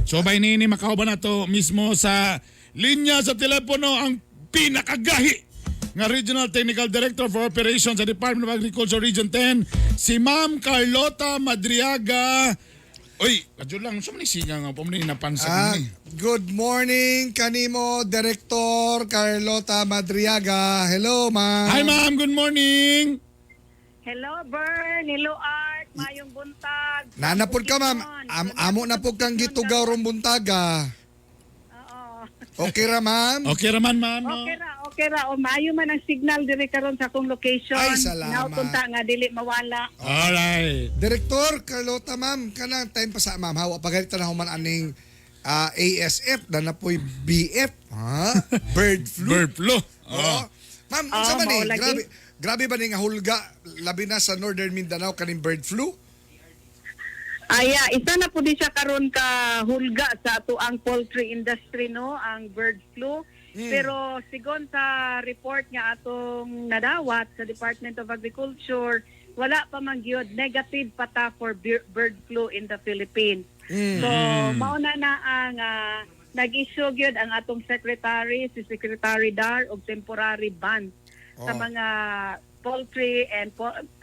So by nini makauban na to mismo sa linya sa telepono ang pinakagahi nga Regional Technical Director for Operations sa Department of Agriculture Region 10, si Ma'am Carlota Madriaga. Oy, kadyo lang, saan man isiga nga po na napansa ni? Good morning kanimo Director Carlota Madriaga. Hello, ma'am. Hi ma'am, good morning. Hello, Bern. Hello, Art. Mayong buntag. Nanapod ka, ma'am. Amo na po kang gitugaw rong buntaga. Oo. Okay ra, ma'am. Okay raman, ma'am. No? Okay ra. O maayo man ang signal diri karon sa akong location. Ay, salamat. Nautunta nga dili mawala. Alright. Direktor Carlota, ma'am, kanang time pa sa ma'am, hawa pagalitan na human aning ASF na napoy BF, ha? Bird flu. Bird flu. Oo. Ma'am, unsa man ni? mao lagi. Grabe ba ni nga hulga labi na sa Northern Mindanao kaning bird flu? Aya, isa na po di siya karon ka hulga sa ato ang poultry industry, no, ang bird flu. Pero sigon sa report nga atong nadawat sa Department of Agriculture, wala pa man gyud negative pata for bird flu in the Philippines. So mauna na ang nag-issue gyud ang atong secretary, si Secretary Dar, og temporary ban sa mga poultry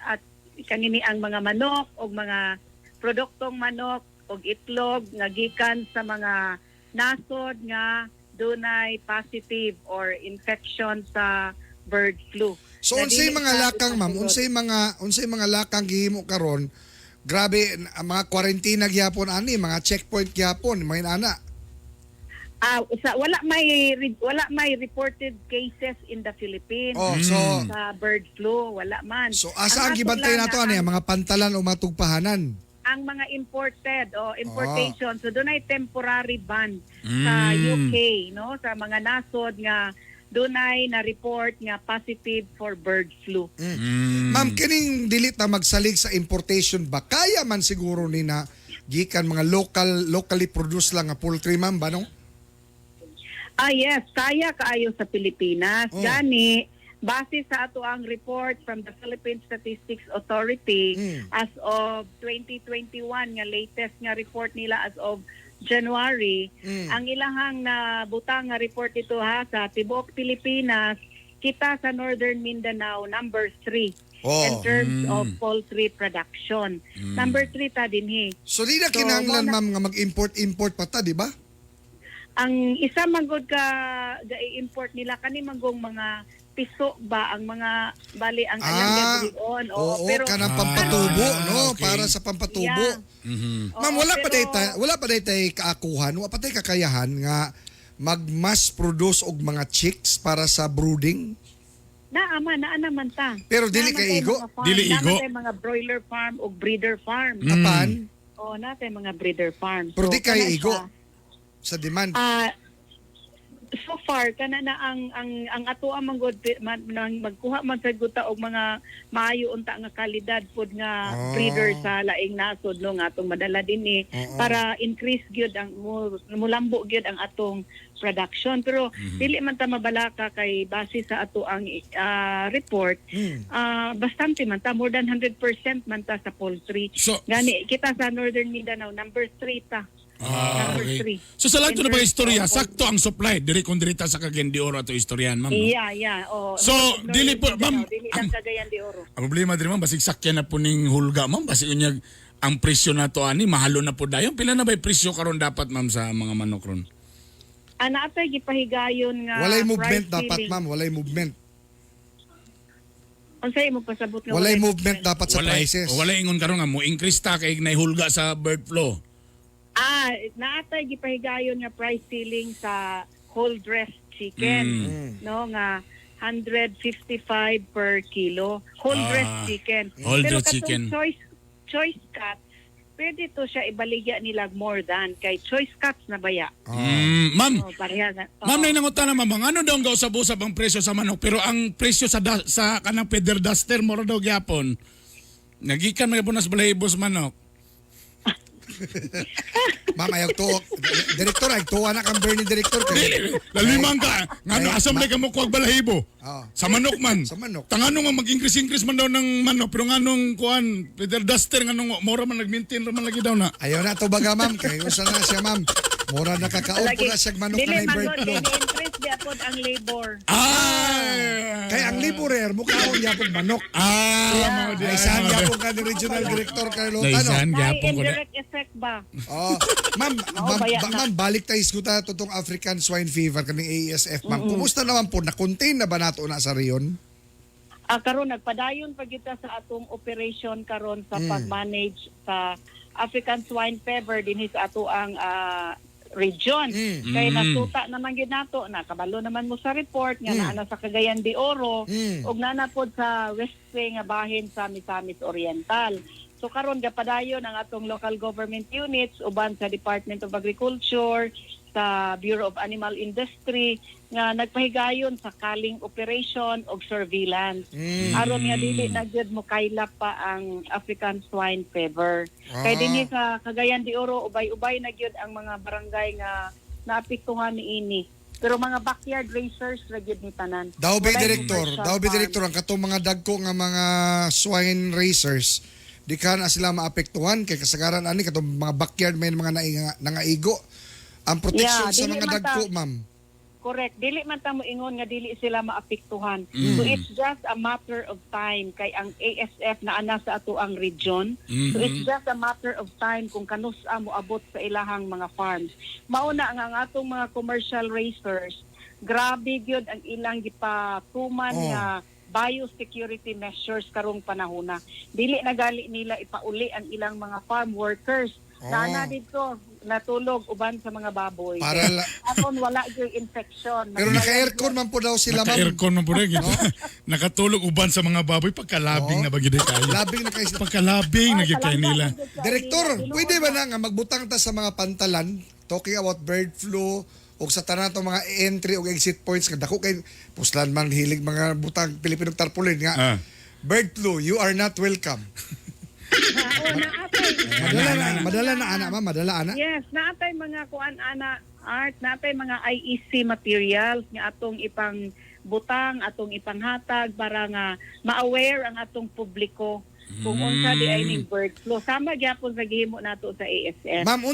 at kanini ang mga manok og mga produktong manok og itlog nga gikan sa mga nasod nga dunay positive or infection sa bird flu. So unsay mga lakang, ma'am? Unsay mga lakang gihimo karon? Grabe ang mga quarantine gyapon ani, mga checkpoint gyapon, mga inana. Wala may reported cases in the Philippines sa bird flu, wala man. So asa ang ato gibantay lang nato ani, ang mga pantalan o mga tugpahanan? Ang mga imported o importation, so dunay temporary ban sa UK, no, sa mga nasod nga dunay na report nga positive for bird flu. Ma'am, kining dili ta magsalig sa importation ba? Kaya man siguro ni na gikan mga locally produced lang nga poultry, ma'am, ba no? Yes, kaya kaayo sa Pilipinas. Gani, base sa ato ang report from the Philippine Statistics Authority as of 2021 nga latest nga report nila as of January, ang ilahang na butang nga report ito ha sa tibuok Pilipinas, kita sa Northern Mindanao number 3 in terms of poultry production. Number 3 ta dinhi. So di na kinahanglan, ma'am, nga mag-import pa ta, di ba? Ang isa manggod ka ga-import nila kani manggong mga piso ba ang mga bali ang kanyang gagawin pero kanang pampatubo, no, para sa pampatubo. Ma'am, wala pa day kaakuhan, wala pa day kakayahan nga mag-mass produce og mga chicks para sa brooding. Naa naman ta. Pero dili kay igo. Dili igo. Natay mga broiler farm o breeder farm. Apan? Natay mga breeder farm. Pero di kay kana igo siya. sa demand. So far kana na ang ato ang manggod magkuha man sa guta og mga maayo unta nga kalidad pud nga breeder sa laing nasod no nga atong madala dinhi para increase gyud ang mulambo gyud ang atong production. Pero dili man ta mabalaka kay base sa ato ang report, bastante man ta, more than 100% man ta sa poultry. So, gani kita sa Northern Mindanao number 3 ta. Okay. So sa lahat na ba istorya, sakto ang supply diri kon dirita sa Cagayan de Oro ato istoryan, ma'am. Yeah. So, dili po, ma'am, dili lang Cagayan de Oro. ang problema diri, ma'am, basig sakyan na po ning hulga, ma'am, basig unyag ang presyo na to ani mahalo na po dayon. Pila na ba presyo karon dapat, ma'am, sa mga manok ron? Natay gipahigayon nga Walay movement price dapat, ceiling. ma'am, walay movement. Unsay mo pasabot nga Walay movement dapat sa Walay- prices. Wala ingon karon nga mo increase ta kay hulga sa bird flu. Naatay gipahigayon nga price ceiling sa whole dressed chicken, no, nga 155 per kilo whole dressed chicken. Whole Pero dressed chicken. katong choice cut, pwede to siya ibaligya nila more than kay choice cuts na baya. Ma'am, Pareha na. ma'am, na nangutan na, ma'am, ano daw ang gausab-usab ang presyo sa manok, pero ang presyo sa sa kanang feather duster mo daw gyapon. Nagikan man sa balahibos manok. Ma'am, ayaw to. Direktor, ayaw to. Anak ang Bernie Direktor. Lalimang ka. Ngano asam na ka mo kuwag balahibo. Sa manok man. Sa manok. Tangano nga mag-increase man daw ng manok. Pero nganong kuhan, feather duster, nganong mora man nag-maintain raman lagi daw na. Ayaw na to baga, ma'am. Kaya usan na siya, ma'am. Mura nakakaon po na siya manok na yung bird flu. Dili-increase gyapon ang labor. Kaya ang liburer, mukhaon yapon manok. Ay, saan yapon ka ni Regional Director Carlota, no? Naisan May gyapon ko na. indirect effect ba? Ma'am, baya na. ma'am, balik tayo iskuta totong African swine fever kaning ASF, ma'am. Kumusta naman po? Na-contain na ba nato na sa riyon? Karon nagpadayon pa kita sa atong operation karon sa pag-manage sa African swine fever dinhi sa ato ang region. Kay nasuta naman gyud nato, nakabalo naman mo sa report nga naa na sa Cagayan de Oro ug naa na pod sa West Bay nga bahin sa Misamis Oriental. So karon gapadayon ang atong local government units uban sa Department of Agriculture, sa Bureau of Animal Industry nga nagpahigayon sa calling operation og surveillance. Aron nga dili na gyud mo kaylap pa ang African swine fever. Kay dinhi sa Cagayan de Oro ubay-ubay na gyud ang mga barangay nga naapektuhan niini. Pero mga backyard racers ra gyud ni tanan. Daw ba Walay direktor, commercial farm. ang katong mga dagko nga mga swine racers di ka na sila maapektuhan kay kasagaran ani katong mga backyard may mga nangaigo. Ang protection Yeah, sa dili mga man dagko, ta- ma'am. Correct. Dili man ta mo ingon nga dili sila maapektuhan. So it's just a matter of time kay ang ASF na ana sa ato ang region. So it's just a matter of time kung kanus-a mo abot sa ilahang mga farms. Mauna ang atong mga commercial racers, grabe gyud ang ilang gipatuman nga biosecurity measures karong panahona. Dili na gali nila ipauli ang ilang mga farm workers. Nana dito natulog uban sa mga baboy. Para Aron wala gyud infection. Pero naka-aircon man po daw sila, ma'am. Naka-aircon man po rin. Nakatulog uban sa mga baboy pagkalabing na bagay kayo. Labing na kayo. Pagkalabing na gyud kay nila. Direktor, pwede ba na nga magbutang ta sa mga pantalan talking about bird flu o sa tanan to mga entry o exit points nga dako kay puslan man hilig mga butang Pilipinong tarpaulin nga. Bird flu, you are not welcome. Madala na ana, ma'am, madala ana. Yes, naatay mga kuan ana art, naatay mga IEC materials nga atong ipang butang, atong ipanghatag para nga ma-aware ang atong publiko kung unsa di ay ning bird flu. Sama gyapon sa gihimo nato sa ASF. Ma'am,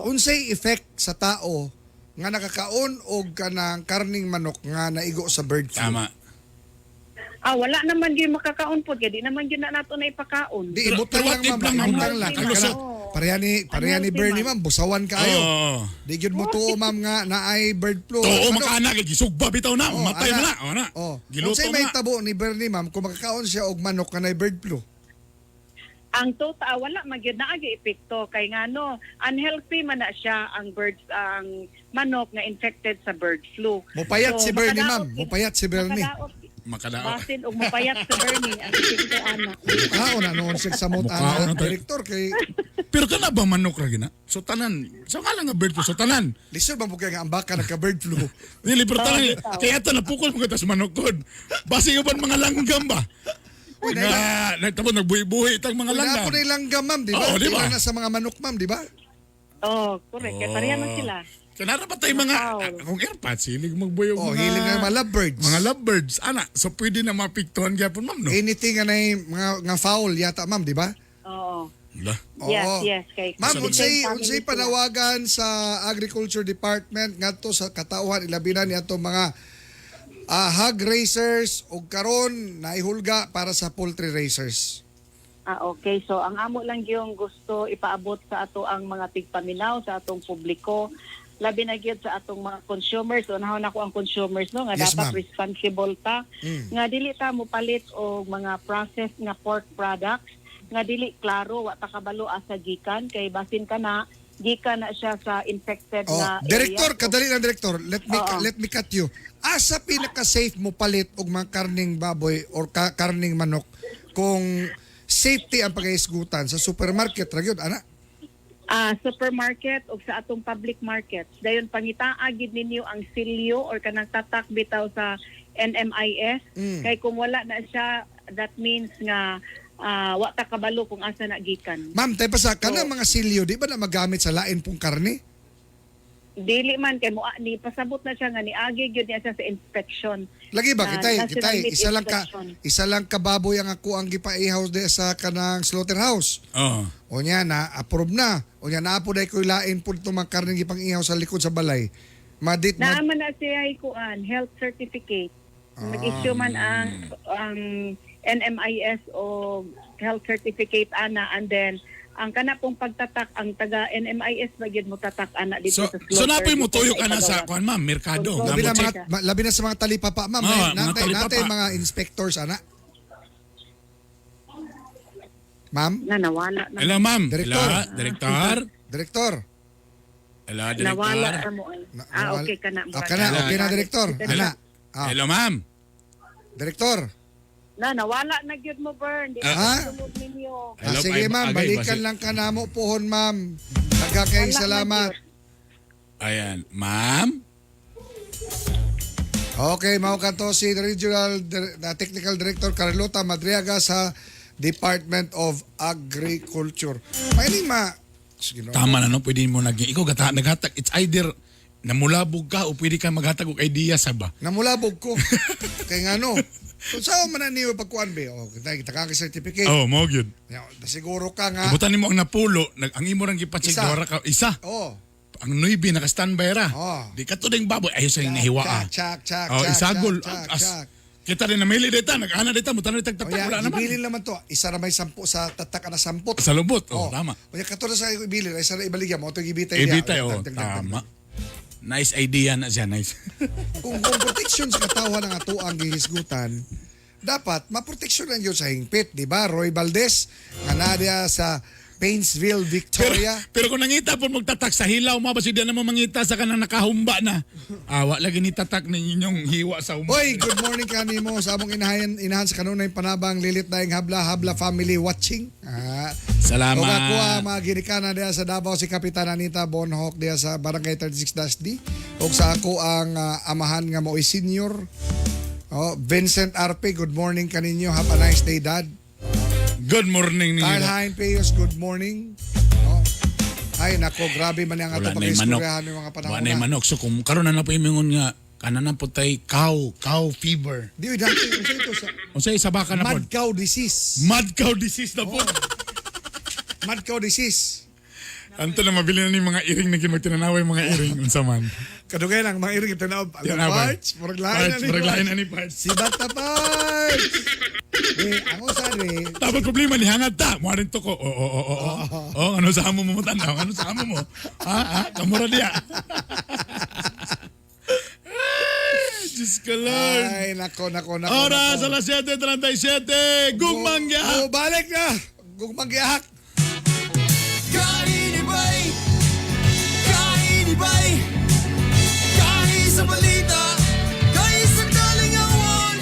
unsay effect sa tao nga nakakaon og kanang karning manok nga naigo sa bird flu? Tama. Wala naman gyud makakaon pod, di naman gyud na nato na ipakaon. Di ibutang lang, ma'am, ibutang lang. Pareha ni Bernie, ma'am, busawan kaayo. Di gyud mo tuo, ma'am, nga naay bird flu. Oo, makaanak gisugba bitaw na, matay mo na. Ana. Giluto Unsay may na. tabo ni Bernie, ma'am, kung makakaon siya og manok nga naay bird flu? Ang total wala magyud na agi epekto kay ngano unhealthy man na siya ang birds ang manok nga infected sa bird flu. Mupayat si Bernie, ma'am. Mupayat si Bernie. Makadaot. Basin og mapayat sa Bernie ang epekto ana. Kaon na noon siya sa mot Mukhaon ana na tayo. direktor kay Pero kana ba manok ra gina? So tanan. So nga lang nga bird flu so tanan. lisod man po kay nga ang baka nagka bird flu. Dili pero tanan. Kaya ito napukol mo kita sa manok kod. Basi uban mga langgam ba? Nga, nagtapos nagbuhi-buhi itang mga Wala langgam. po na ilanggam, ma'am, di ba? Oo, di ba? Di na sa mga manok, ma'am, di ba? Correct. Kaya pareha man sila. Kanara pa tayo mga, kung airpods, hilig magbuhi Oh, mga... hiling nga mga lovebirds. Mga lovebirds. Ana, so pwede na mapiktuhan gyapon ma'am, no? Anything nga na mga foul yata, ma'am, di ba? Oo. Lah. Yes, kay Ma'am, unsay family sila. panawagan sa Agriculture Department ngadto sa katauhan ilabi na niadto mga hog racers ug karon naihulga para sa poultry racers. Okay. So, ang amo lang yung gusto ipaabot sa ato ang mga tigpaminaw, sa atong publiko, labi na gyud sa atong mga consumers. So, nahon ako ang consumers, no? Nga Yes, dapat ma'am. responsible ta. Nga dili ta mo palit og mga processed nga pork products. Nga dili klaro, wa ta kabalo asa gikan. Kay basin ka na, gikan na siya sa infected na Director, area. kadali lang director. Let me cut you. Asa pinaka-safe mo palit og mga karning baboy or karning manok kung safety ang pag-iisgutan sa supermarket ra gyud ana? Supermarket o sa atong public markets. Dayon pangitaa gid ninyo ang silyo or kanang tatak bitaw sa NMIS. Kay kung wala na siya, that means nga wa ta kabalo kung asa na gikan. Ma'am, tay pa sa kanang mga silyo di ba na magamit sa lain pong karne? Dili man kay mo ni pasabot na siya nga niagi gyud niya siya sa inspection. Lagi ba National kitay Meat Inspection. isa lang ka baboy ang ako ang gipaihaw di sa kanang slaughterhouse. Oo. O nya na approve na. O nya na po dai ko lain pud mga karne gipang-ihaw sa likod sa balay. Naaman na siya kuan health certificate. Mag-issue man ang NMIS o health certificate ana, and then ang kana pong pagtatak ang taga NMIS magyud mo tatak ana dito So, sa slaughter. so napoy mo tuyo ka na Ipagawa. sa, kuan ma'am, merkado. Control. labi na sa mga talipapa, ma'am. Mga Natay talipapa. mga inspectors ana. Ma'am, Na nawala na. Hello, ma'am. Director. Hello, Director. Director. Hello, Nawala Director. sa mo. Okay ka na. Okay na, okay na, Direktor. Ana. Hello, ma'am. Direktor. Nawala na gyud mo, Bern. Di Ha? ba sulod ninyo? Hello, Sige, ma'am. agay, Balikan basi- lang ka na mo pohon, ma'am. Nagkakay Wala salamat. na gyud. Ayan, ma'am. Okay, mao kanto si Technical Director Carlota Madriaga sa Department of Agriculture. Mahiling Sige, no? Tama na, no? Pwede mo ikaw naghatag. It's either namulabog ka o pwede ka maghatag og idea sa ba? Namulabog ko. Kaya nga no. Kung saan man na niyo pagkuhan be? O, kita ka certificate. Oh, mo gyud. Siguro ka nga. Ibutan nimo ang napulo, ang imo rang gipacheck Isa. dora ka isa. Oh. Ang 9 naka-standby ra. Oh. Di ka to ding baboy ayo sa nahiwa. Chak. Oh, isagol. Kita rin namili dita, nag-ana dita, mutan rin tagtatak, wala naman. Ibilin naman to. Isa na may 10 sa tatak na 10. Sa lubot, tama. O yan, katulad sa ibilin, isa na ibaligyan mo, ito ibitay Ibitay, tama. Nice idea na siya, nice. Kung protection sa katawan ng ato ang gihisgutan, dapat maproteksyonan yun sa hingpit, di ba? Roy Valdez, nga nadia sa Painesville, Victoria. Pero kung nangita po magtatak sa hilaw, mabasi di na mo mangita sa kanang nakahumba na. Awa lagi ni tatak ng inyong hiwa sa humba. Hoy, good morning kanimo sa among inahan sa kanunay panabang lilit daing habla family watching. Salamat. O ako mga ginikana diya sa Davao si Kapitan Anita Bonhoc diya sa Barangay 36-D. O sa ako ang amahan nga mo'y senior. Vincent RP, good morning kaninyo. Have a nice day, Dad. Good morning ninyo. Carl Hein Peyos, good morning. Ay, nako, grabe man ang ato Wala na yung manok. pag-istoryahan ng mga panahon Wala na yung manok. So kung karon na po imingon nga, kanan po tay cow fever. Di, dati, ito sa O sa baka na po. mad cow disease. Mad cow disease na po. Mad cow disease. Anto na mabili na ni mga iring na magtinanaway mga iring unsa man. Kadugay lang, mga iring ito na, Tinaway. parts, murag lain na ni parts. Si Bata Parts! Ako sari, Tapos problema ni hangad ta. Mo rin to ko. Oo. Ano sa amo mo tanaw? Ano sa amo mo? Kamura diya. Diyos ka Lord. ay, nako. Oras alas 7:37. Gumangya. Balik na! Gumangyak! Kainibay! Kainibay! Kain sa balita! Kain sa kalingawan!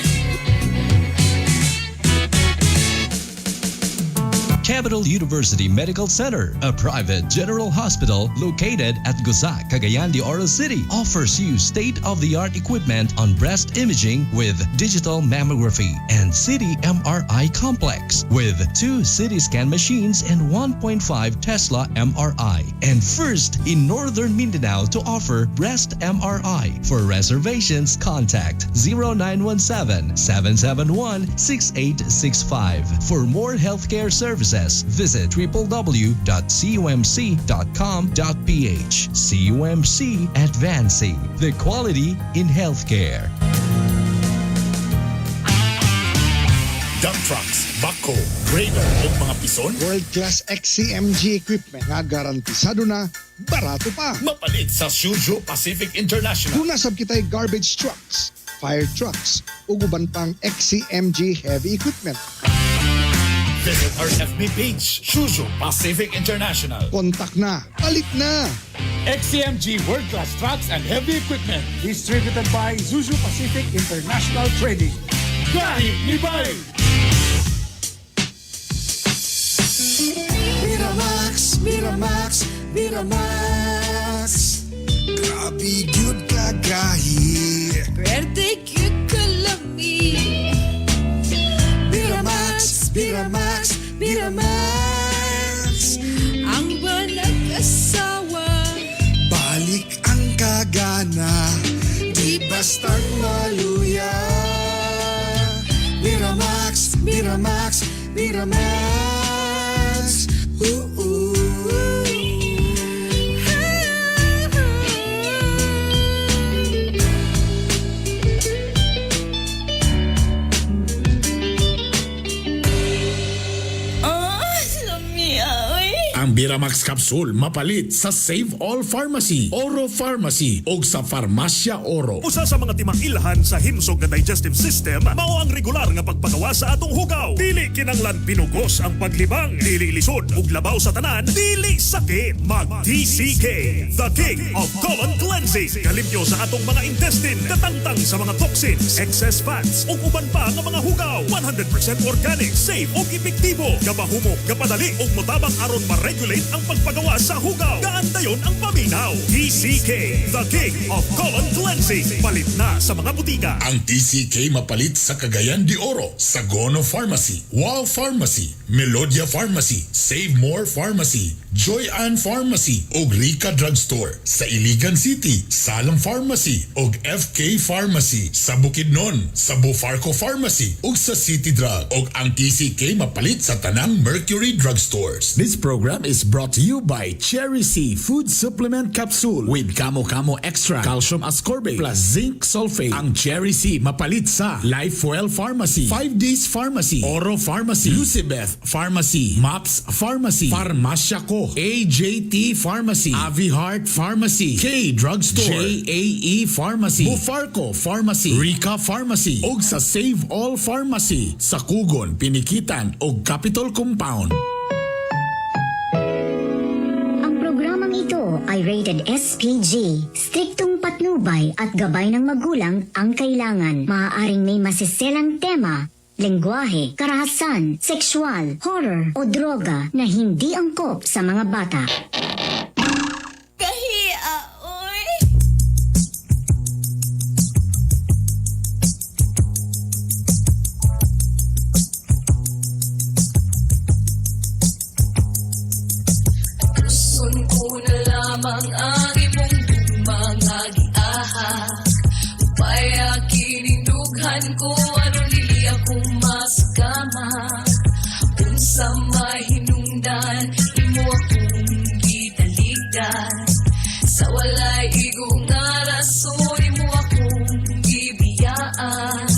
Capital University Medical Center, a private general hospital located at Guzac, Cagayan de Oro City, offers you state-of-the-art equipment on breast imaging with digital mammography and city MRI complex with 2 CT scan machines and 1.5 Tesla MRI. And first in Northern Mindanao to offer breast MRI. For reservations, contact 0917-771-6865. For more healthcare services, visit www.cumc.com.ph. CUMC Advancing the Quality in Healthcare. Dump trucks, backhoe, grader o mga pison, World-class XCMG equipment nga garantisado na, barato pa. mapalit sa Suzo Pacific International. Kuna sab kitay garbage trucks, fire trucks, ug uban pang XCMG heavy equipment. Visit our FB page, Suzo Pacific International. Kontak na, palit na. XCMG World Class Trucks and Heavy Equipment. Distributed by Zuzu Pacific International Trading. Gahi ni Bay. Miramax. Grabe gyud kagahi. Birthday cute kalami. Miramax. Ang banag asawa. Balik ang kagana. Di bastang maluya. Miramax. Ooh. Oh, lami ay. Ang Biramax Capsule mapalit sa Save All Pharmacy, Oro Pharmacy ug sa Farmasya Oro. Usa sa mga timang ilhan sa himsog nga digestive system mao ang regular nga pagpagawa sa atong hugaw. Dili kinanglan pinugos ang paglibang, dili lisod ug labaw sa tanan, dili sakit. Mag TCK, the King of Colon Cleansing. Kalimpyo sa atong mga intestine, katangtang sa mga toxins, excess fats ug uban pa nga mga hugaw. 100% organic, safe ug epektibo. Gabahumok, gapadali ug motabang aron ma-regulate ang pagpagawa sa hugaw. Gaantayon ang paminaw. TCK, the King of Colon Cleansing. Palit na sa mga butika. Ang TCK mapalit sa Cagayan de Oro, Sagono Pharmacy, Wow Pharmacy, Melodia Pharmacy, Save More Pharmacy, Joy Ann Pharmacy ug Rica Drugstore. Sa Iligan City, Salam Pharmacy ug FK Pharmacy. Sa Bukidnon, sa Bufarco Pharmacy ug sa City Drug. Ug ang TCK mapalit sa tanang Mercury Drugstores. This program is brought to you by Cherry C Food Supplement Capsule with Kamo Kamo Extra, Calcium Ascorbate plus Zinc Sulfate. Ang Cherry C mapalit sa Lifewell Pharmacy, 5 Days Pharmacy, Oro Pharmacy, Lucibeth Pharmacy, MAPS Pharmacy, Farmasya Co, AJT Pharmacy, Avi Heart Pharmacy, K Drugstore, JAE Pharmacy, Bufarco Pharmacy, Rica Pharmacy, ug sa Save All Pharmacy sa Kugon, Pinikitan ug Capitol Compound. Ang programang ito ay rated SPG. Striktong patnubay at gabay ng magulang ang kailangan. Maaaring may masiselang tema, lengguwahe, karahasan, sexual, horror o droga na hindi angkop sa mga bata. Kahiya, oy! Gusto ko na lamang ang imong mga giaha. Upaya kinindughan ko ano dili ako mas kama. Unsa mahinungdan imo akong gitaligdan. Sa walay igong nga rason imo akong gibiyaan.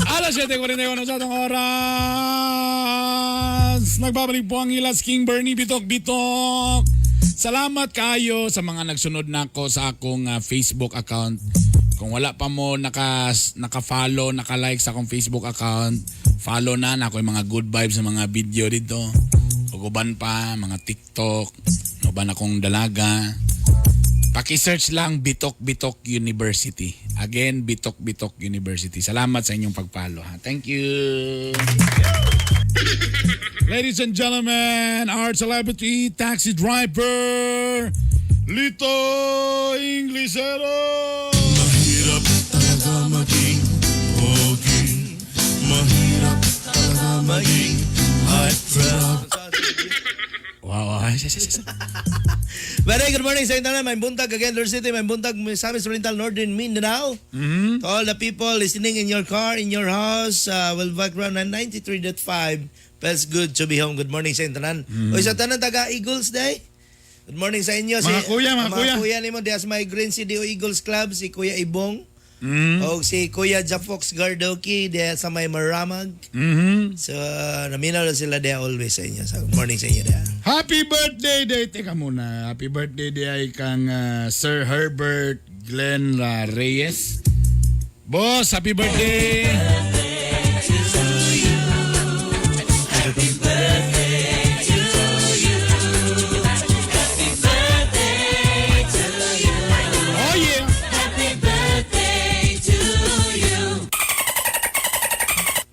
Alas 7:41 sa atong oras. Nagbabalik po ang Ilas King Bernie Bitok. Salamat kayo sa mga nagsunod nako sa akong Facebook account. Kung wala pa mo naka-follow, naka-like sa akong Facebook account, follow na ako yung mga good vibes sa mga video dito. Uban pa, mga TikTok, uban akong dalaga. Paki-search lang Bitok University. Again, Bitok University. Salamat sa inyong pag-follow. Ha? Thank you. Ladies and gentlemen, our celebrity taxi driver, Lito Inglesero. Mahirap talaga maging pogi. Mahirap talaga maging heartthrob. Wow. Very good morning sa inyo. May buntag again, Lord City. May buntag sa Miss Oriental Northern Mindanao. To all the people listening in your car, in your house, will background on 93.5. Feels good to be home. Good morning sa inyo. O sa tanan taga Eagles Day. Good morning sa inyo. Mga kuya. Nimo dias may Green City Eagles Club, si Kuya Ibong. O si Kuya Jafox Gardoki diya sa may Maramag. So, naminaw na sila diya always sa inyo. So, good morning sa inyo diya. Happy birthday day. Teka muna. Happy birthday day ay kang Sir Herbert Glenn Reyes. Boss, happy birthday.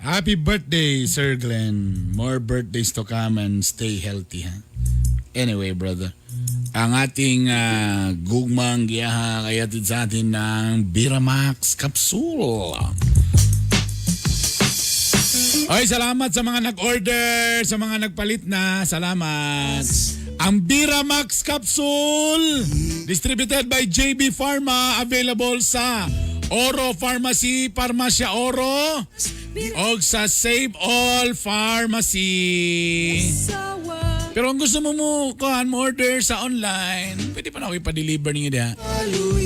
Happy birthday, Sir Glenn. More birthdays to come and stay healthy. Ha? Anyway, brother. Ang ating gugmang giyaha kayatid sa atin ng Biramax Capsule. Oy, salamat sa mga nag-order, sa mga nagpalit na. Salamat. Ang Biramax Capsule, distributed by JB Pharma, available sa Oro Pharmacy, Farmasya Oro, o sa Save All Pharmacy. Pero kung gusto mo order sa online, pwede pa na ako ipa-deliver ninyo diya.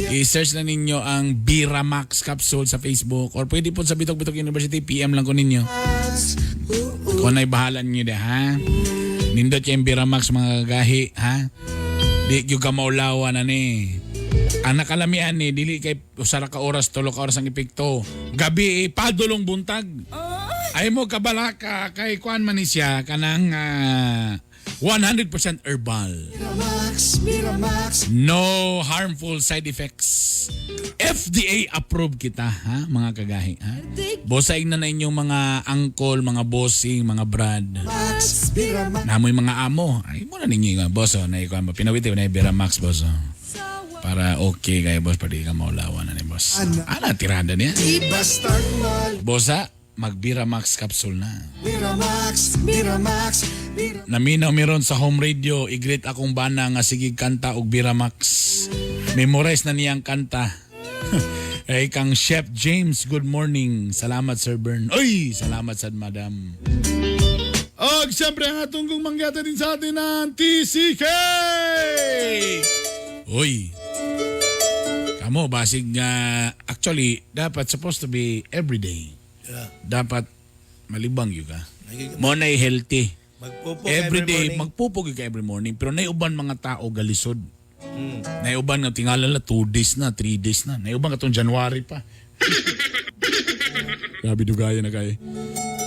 I-search na ninyo ang Biramax Capsule sa Facebook or pwede po sa Bitok University, PM lang ko ninyo. Kung na'y bahalan nyo da, ha? Nindot yung Biramax mga gahi, ha? Di yung ka maulawa na ni. Ang nakalamian ni, dili kay usara ka oras, 3 ka oras ang epekto. Gabi, padulong buntag. Ay mo kabala ka kay kuan man ni siya kanang 100% herbal. No harmful side effects. FDA approved kita, ha, mga kagahi, ha? Bosaing na inyong mga uncle, mga bossing, mga brad. Namoy mga amo. Ay mo na ninyo nga, boss, na ikaw mo. Pinawiti na Biramax, boss. Para okay kayo, boss, pwede ka maulawan na ni boss. Ana, tirada niya. Bossa, mag-Biramax capsule na. Naminaw meron sa home radio, igreet akong bana nga sige kanta og Biramax. Memorize na niyang kanta. Ay kang Chef James, good morning. Salamat Sir Bern. Oy, salamat sad madam. Og siyempre ang atong kong mangyata din sa atin ng TCK! Uy. Kamo basig nga actually dapat supposed to be everyday. Yeah. Dapat malibang yun ka. Mo na healthy. Magpupog Everyday magpupog ka every morning pero naiuban mga tao galisod. Naiuban nga tingala la 2 days na, 3 days na. Naiuban katong January pa. Grabe dugaya na kay.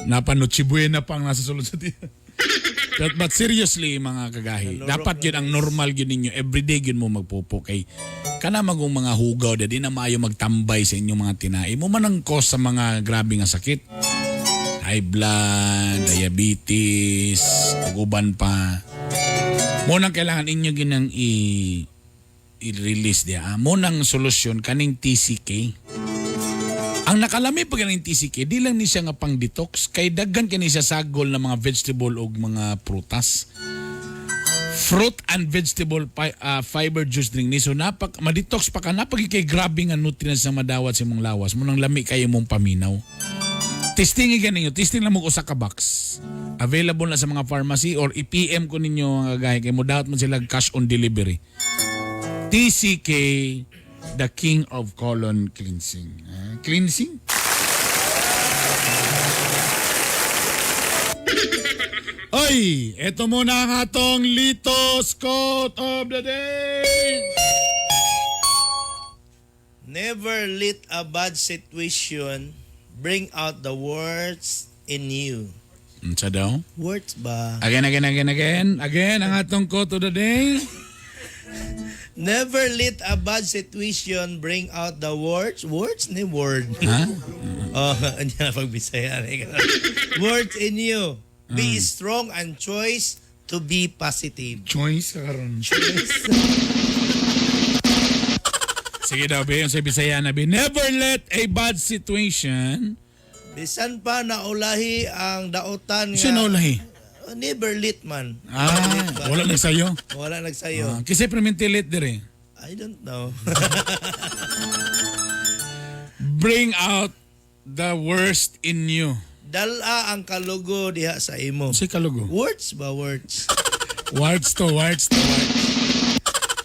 Noche Buena pang nasa sulod sa tiyan. But seriously mga kagahi, dapat yun ang normal yun ninyo. Everyday yun mo magpupo kay kana magong mga hugaw da di na maayo magtambay sa inyong mga tinai. Mo man ang cause sa mga grabe nga sakit. High blood, diabetes, uban pa. Mo nang kailangan inyo ginang i-release dia. Mo nang solusyon kaning TCK. Ang nakalami pag ng TCK, di lang ni siya nga pang detox, kay daggan kini siya sagol na mga vegetable o mga prutas. Fruit and vegetable fiber juice drink ni. So ma-detox pa ka, napag kay grabe nga nutrients na madawat sa mong lawas. Mo nang lami kayo mong paminaw. Testing again ninyo, testing lang mo usa ka box. Available na sa mga pharmacy or i-PM ko ninyo mga gaya, kay mo dawat mo sila cash on delivery. TCK, the king of colon cleansing. Cleansing? Oy, eto muna ang atong Litos quote of the day. Never let a bad situation bring out the worst in you. Sa daw? Words ba? Again, ang atong quote of the day. Never let a bad situation bring out the words. Words ni word. Ha? Oh, anya pagbisaya. Words in you. Be strong and choice to be positive. Choice karon. Sige daw, be, yung sa Bisaya na be. Never let a bad situation. Bisan pa naulahi ang dautan nga. Sino naulahi? Never let man. Wala nagsayo? Wala nagsayo. Kasi permanente let dire. I don't know. Bring out the worst in you. Dala ang kalugo diha sa imo. Si kalugo? Words ba? Words. Words to.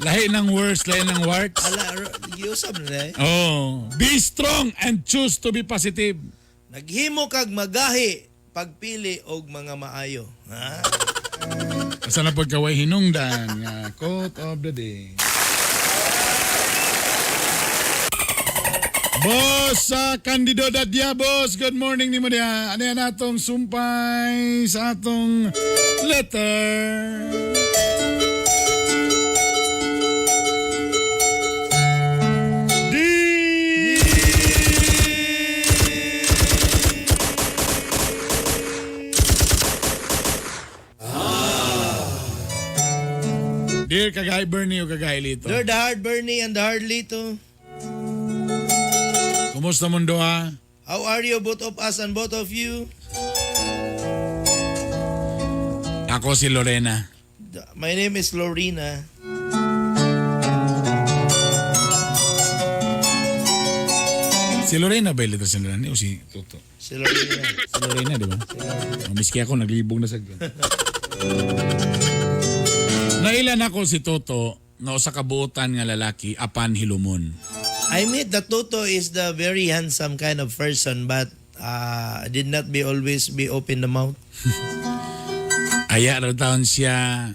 Lahi ng words, lahi ng words. Ala, giusap na eh. Oh, be strong and choose to be positive. Naghimo kag magahi pagpili og mga maayo. Ha? Asa na pagkaway hinungdan nga quote of the day. Boss, Candido Dadya, boss. Good morning ni mo diya. Ano yan atong sumpay sa atong letter? D. Dear Kagay Bernie o Kagay Lito. Dear the hard Bernie and the hard Lito. Kumusta mundo ha? How are you, both of us and both of you? Ako si Lorena. My name is Lorena. Si Lorena ba ilito si Lorena o si Toto? Si Lorena. Si Lorena, di ba? Miski ako, naglibong na sa Nailan ako si Toto na sa kabuotan nga lalaki apan hilumon. I mean, the Toto is the very handsome kind of person, but I did not be always be open the mouth. Aya raw taon siya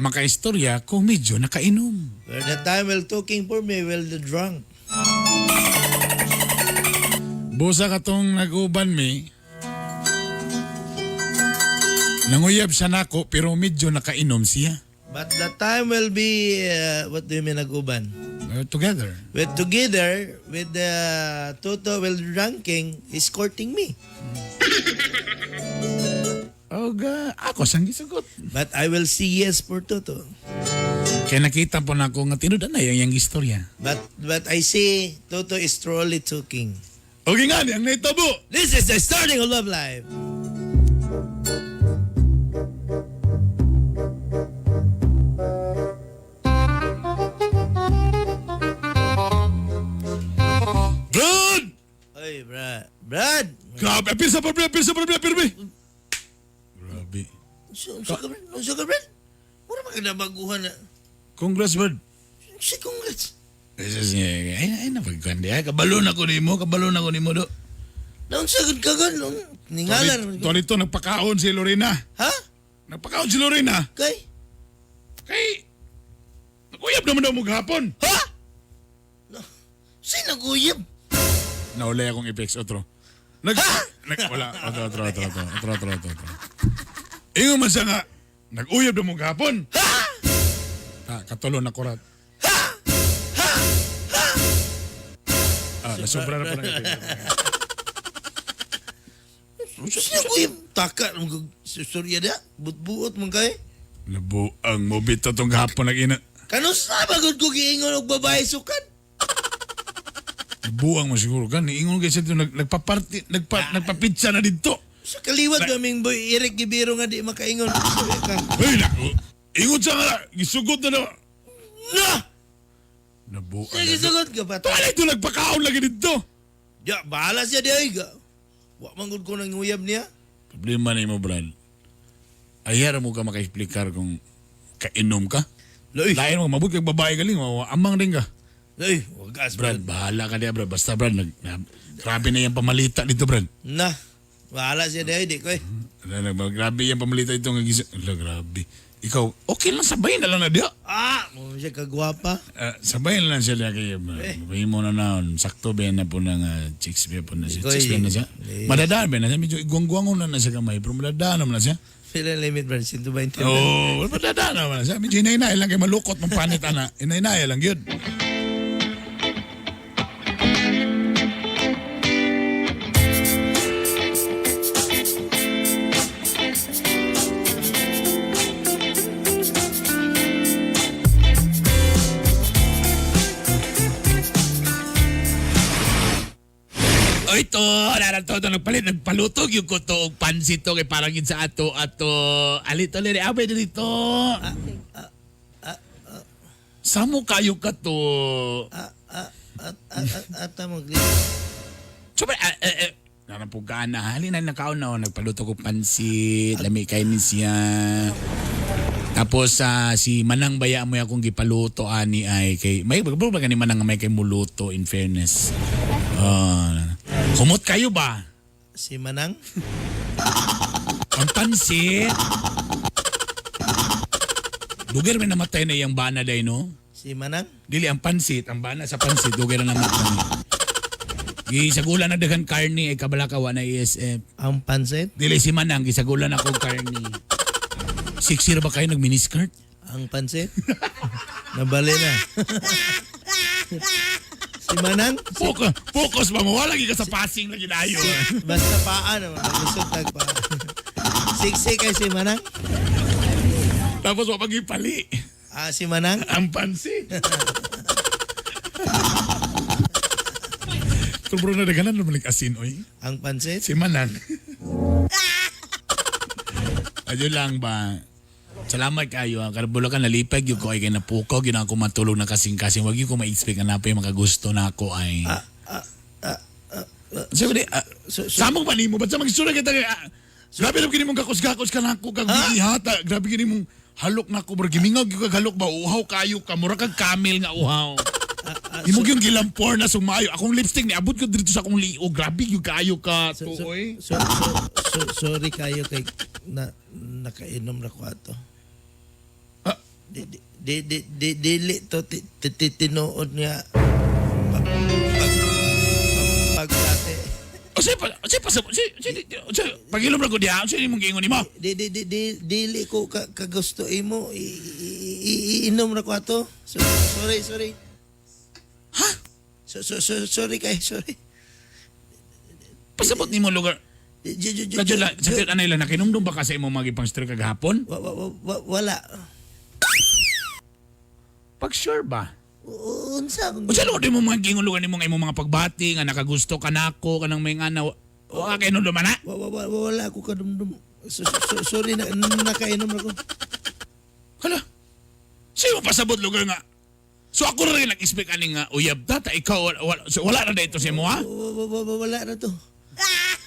makaistorya kung medyo nakainom. Where the time while talking for me, well, the drunk. Busa katong nag-uban mi. Nanguyab siya nako pero medyo nakainom siya. But the time will be, what do you mean nag-uban? Together. Together with the Toto while drinking is courting me. Oh, ako sang gisugot. But I will say yes for Toto. Kaya nakita po na ako nga tinudan na yung istorya. But I say Toto is truly talking. Okay nga, ang naitabo. This is the starting of Love Live. Brad! Oy, Brad! Grabe, pirsa pa, Grabe. Unsa ka, Brad? Wala ba ka nabaguhan na? Congrats, Brad. Si congrats. Ay, napagkandi. Kabalo na ko ni mo do. Naunsa ka gan? Ningalan. Torito, nagpakaon si Lorena. Ha? Nagpakaon si Lorena. Kay? Naguyab naman daw mo gahapon. Ha? Sino naguyab? Naulay akong i-fix. Otro. Wala. Otro. Ingo man siya nga, nag-uyab na mo gahapon. Katulo na kurat. Nasobra na po na ito. Sino naguyab? Taka, surya da? Buot mong kay? Labo ang mobito tong gahapon na ina. Kano sa bagod ko giingon og babae sukat? Buang mo siguro kan. Ingon kasi ito, nagpapitsa na dito. Sa kaliwat kaming boy, Eric Gibiro nga di makaingon. Ay, ingon siya nga, gisugot na na. Nabuan na. Gisugot ka pa. Wala ito, nagpakaon lagi dito. Ya, bahala siya di ay. Wa manggod ko nang uyab niya. Problema na mo, Brad. Ayara mo ka maka-explicar kung kainom ka. Lain mo, mabut kang babae galing, amang din ka. Ay, wagas, Brad. Bahala ka diya, Brad. Basta, Brad, grabe na yung pamalita dito, Brad. Bahala siya di ay, di ko eh. Grabe yung pamalita ito. Grabe. Ikaw, okay lang, sabay na lang na diya. Mo siya kagwapa. Sabay na lang siya diya kayo. Bayi mo na naon. Sakto ba na po ng chicks ba po na siya. Chicks ba na siya. Madadaan ba na siya. Medyo igwang-gwang na siya kamay. Pero madadaan naman na siya. Pila limit ba? 120? Oo, madadaan naman na siya. Medyo inay-inay lang kayo malukot. Mampanit na. Inay-inay lang yun. Ito, nagpalutog yung kuto og pansit to kay parang yun sa ato alito lere abay dito. Samo kayo ka to. Ata mo. Super nanapugaan na halin na nakaon na nagpalutog og pansit, lami kay ni siya. Tapos si Manang baya mo akong gipaluto ani ay kay may ba ni Manang may kay muluto in fairness. Kumot kayo ba? Si Manang? Ang pansit. Duger may namatay na yung bana day, no? Si Manang? Dili, ang pansit. Ang bana sa pansit, duger na namatay. Gisagulan na dagan karni, ay kabalakawa na ESF. Ang pansit? Dili, si Manang, gisagulan ako karni. 6-0 ba kayo nag-miniskirt? Ang pansit? Nabali na. Si Manang? Focus ba mo? Wala ka sa passing na ginayo. Basta paan naman. Gusto tagpa. Siksi kay si Manang? Tapos mapag-ipali. Si Manang? Ang pansit. Pero na daganan naman asin, oy. Ang pansit? Si Manang. Ayun lang ba? Salamat kayo. Karbulo ka nalipag yung ko ay kay napukaw. Ginawa ko matulog na kasing-kasing. Wag yung ko ma-expect na po yung makagusto na ako ay... Sabi samong pa ni mo. Ba't sa mag-isura kita? Grabe lang kini mong kakos-kakos ka na ako. Kag bihata. Grabe kini mong halok na ako. Gimingaw yung kag halok ba? Uhaw kayo ka. Mura kag kamil nga uhaw. Imo yung gilampor na sumayo. Akong lipstick ni abot ko dito sa akong liog. Grabe yung kayo ka to, oy. Sorry kayo kay nakainom na ko ato. Dili to tinuod nga pagkate. Pag-ilom lang ko diya, sino mong giingon mo? Dili ko kagusto imo iinom na ko ato. Sorry. Ha? Sorry kay, sorry. Pasabot ni mo lugar. Kadyo lang, sakit anay lang, nakinumdum ba kasi mo magipang stir kagahapon? Wala. Pag sure ba? Unsa lo di mo mga gingon lugar ni mo mga pagbati nga nakagusto ka nako kanang may nga na wa kay nundum na? Wala ko kadumdum. Sorry na nakainom na ko. Hala. Sino pasabot lugar nga? So ako rin nag-expect aning nga uyab ta ikaw wala na dito si mo ha? Wala na to.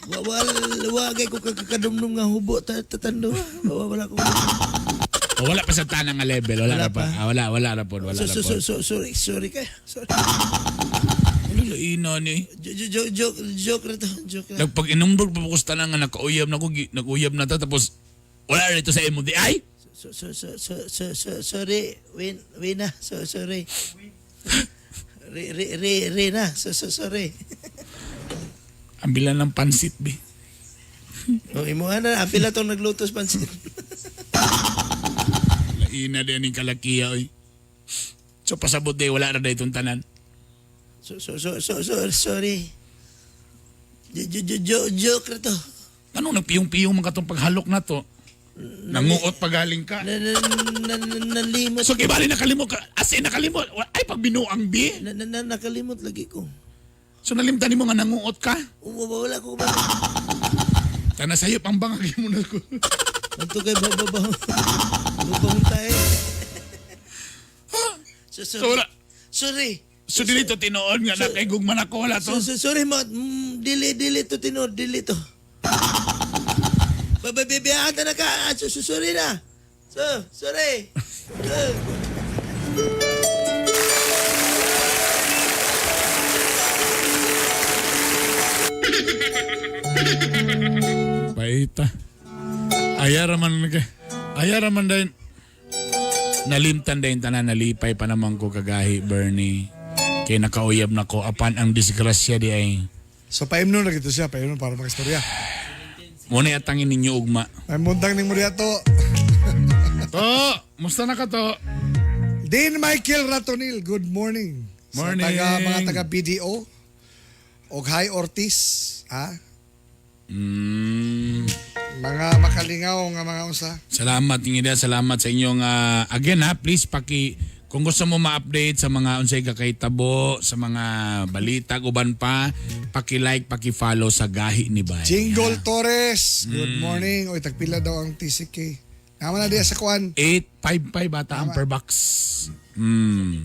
Wala ko kadumdum nga hubo tatando. Wala ko. Wala pa sa tanang nga level, wala pa. Wala na po. Sorry kay. Sorry. Ano ina ni? Joke na to. Pag inumbog pa ko sa tanang nga nag-uyab na to tapos wala na dito sa imo di ay? Sorry, Wina. Sorry. Rina, sorry. Ambilan ng pansit, be. Imuha na, apila tong naglutos pansit. Laina din yung kalakiya, oy. So pasabot di, wala na dito tanan. Sorry. Joke na to. Ano nagpiyong-piyong mga itong paghalok na to? Nanguot pagaling ka. Nalimot. So kibali nakalimot ka. As in nakalimot. Ay pag binuang bi. Nakalimot lagi ko. So nalimtan mo nga nanguot ka? Wala ko ba? Tana sa'yo pang bangagin mo na ko. Ito kay bababang tayo. Sorry. So dili to tinoon nga na kay gugman ako wala to. Sorry mo. Dili to tinood. Dili to. Bababibiyaan na ka. Sorry na. Sorry. Paita. Ayaraman din. Nalimtan din tanan nalipay pa naman ko kagahi Bernie. Kay nakauyab na ko apan ang disgrasya di ay. So paimnon na gito siya, paimnon para makistorya. Muna atangin ninyo ugma. Ay muntang ning muriya to. To, musta na ka to? Dean Michael Ratonil, good morning. Morning. Sa mga taga BDO og High Ortiz, ha? Mga makalingaw nga mga unsa. Salamat ingida, salamat sa inyong again ha, please kung gusto mo ma-update sa mga unsay kakahitabo, sa mga balita uban pa, paki-like, paki-follow sa Gahi ni Bay. Jingle Torres, good morning. Oy, tagpila daw ang TCK. Naman na diya sa kuan. 855 bata ang per box.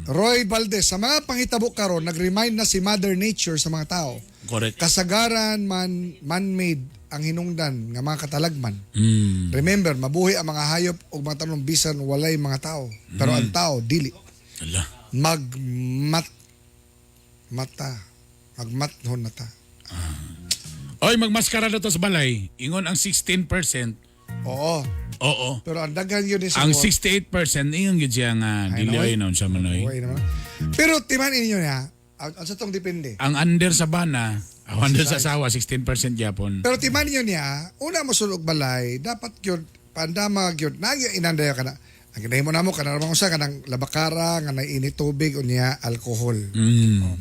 Roy Valdez, sa mga panghitabo karon, nag-remind na si Mother Nature sa mga tao. Correct. Kasagaran man-made ang hinungdan nga mga katalagman. Remember, mabuhi ang mga hayop o mga tanong bisan walay mga tao. Pero ang tao, dili. Magmathon na ta. Oy, magmaskara na to sa balay. Ingon ang 16%. Oo. Pero ang daghan yun is ang 68% ingon gyud siya nga dili na sa manoy. Pero timan inyo niya, sa tong depende. Ang under sa bana, under sa asawa 16% gyapon. Pero timan niyo niya, una mo sulog balay, dapat gyud pandama gyud nagyo inandayo kana. Ang ginahimo namo kana ramang usa kanang labakara nga nainit tubig unya alcohol.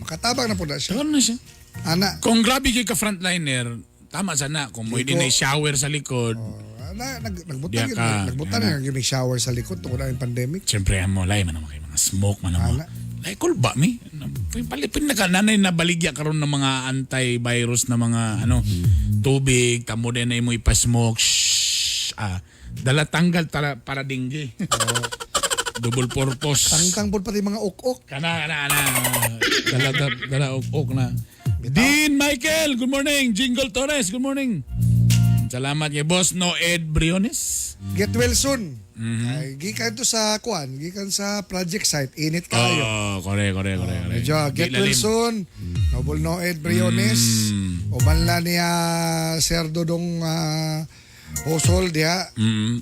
Makatabang na pud siya. Ano na siya? Ana. Kung grabe kay ka frontliner, tama sana kung mo din shower sa likod. Nagbutang na yung shower sa likod tungkol na yung pandemic. Siyempre mo lay man naman kay mga smoke man naman. Like ba mi? Palipin na ka nanay na baligya karon ng mga anti-virus na mga tubig, tamo din na mo ipa-smoke. Dala tanggal para dingge. Double purpose. Tangtang po pati mga ok-ok. Kana. Dala ok-ok na. Dean Michael, good morning. Jingle Torres, good morning. Salamat kay Boss Noed Briones. Get well soon. Ay, gikan to sa kuan, gikan sa project site. Init kayo. Correct. Medyo, get well soon. Noble Noed Briones. O banla niya Sir Dodong Hosol diha.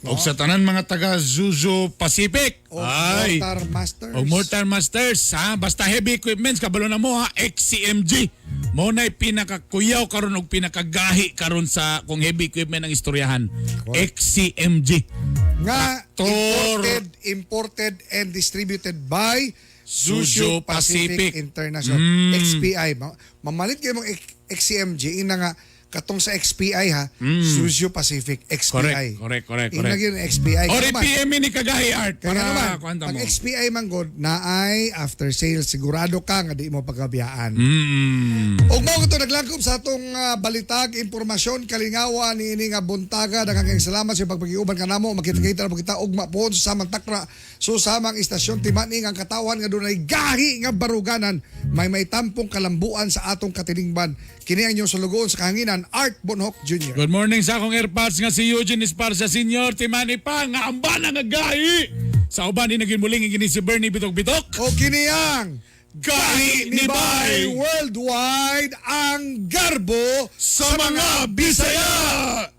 Og sa tanan mga taga Zuzu Pacific. O Mortar Masters. Og Mortar Masters, ha? Basta heavy equipments, kabalo na mo ha, XCMG. Mo na'y pinakakuyaw karon og pinakagahi karon sa kung heavy equipment ang istoryahan. XCMG. Nga imported and distributed by Zuzu Pacific International. XPI. Mamalit kayo mong XCMG, ina nga katong sa XPI ha, Zuzu Pacific, XPI. Correct. Ina yun, XPI. Or PM ni kagahi art Kaya para naman, kwanta pag mo. XPI man god na ay after sales, sigurado ka nga di mo pagkabiyaan. Og mao ito naglangkob sa atong balitag, impormasyon, kalingawa ni ini nga buntaga. Daghang salamat sa pagpagiuban kanamo. Makita-kita na po kita ugma po sa samang takra so samang istasyon timani nga katawan nga dunay gahi nga baruganan may tampong kalambuan sa atong katilingban. Kini ang inyong sulugoon sa kahanginan, Art Bonhoc Jr. Good morning sa akong airpods nga si Eugene Esparza Senior. Timani pa nga ambana nga gahi. Sa uban ni naging muling gini si Bernie Bitok-Bitok. O kiniyang Gahi ni Bay worldwide ang garbo sa mga Bisaya.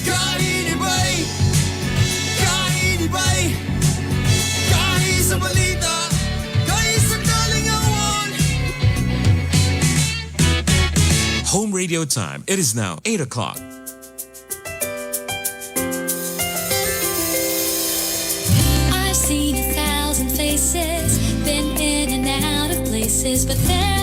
Gahi ni Bay, gahi ni Bay, gahi sa balita, gahi sa kalingawan. Home radio time. It is now 8 o'clock. I've seen 1,000 faces, been in and out of places, but there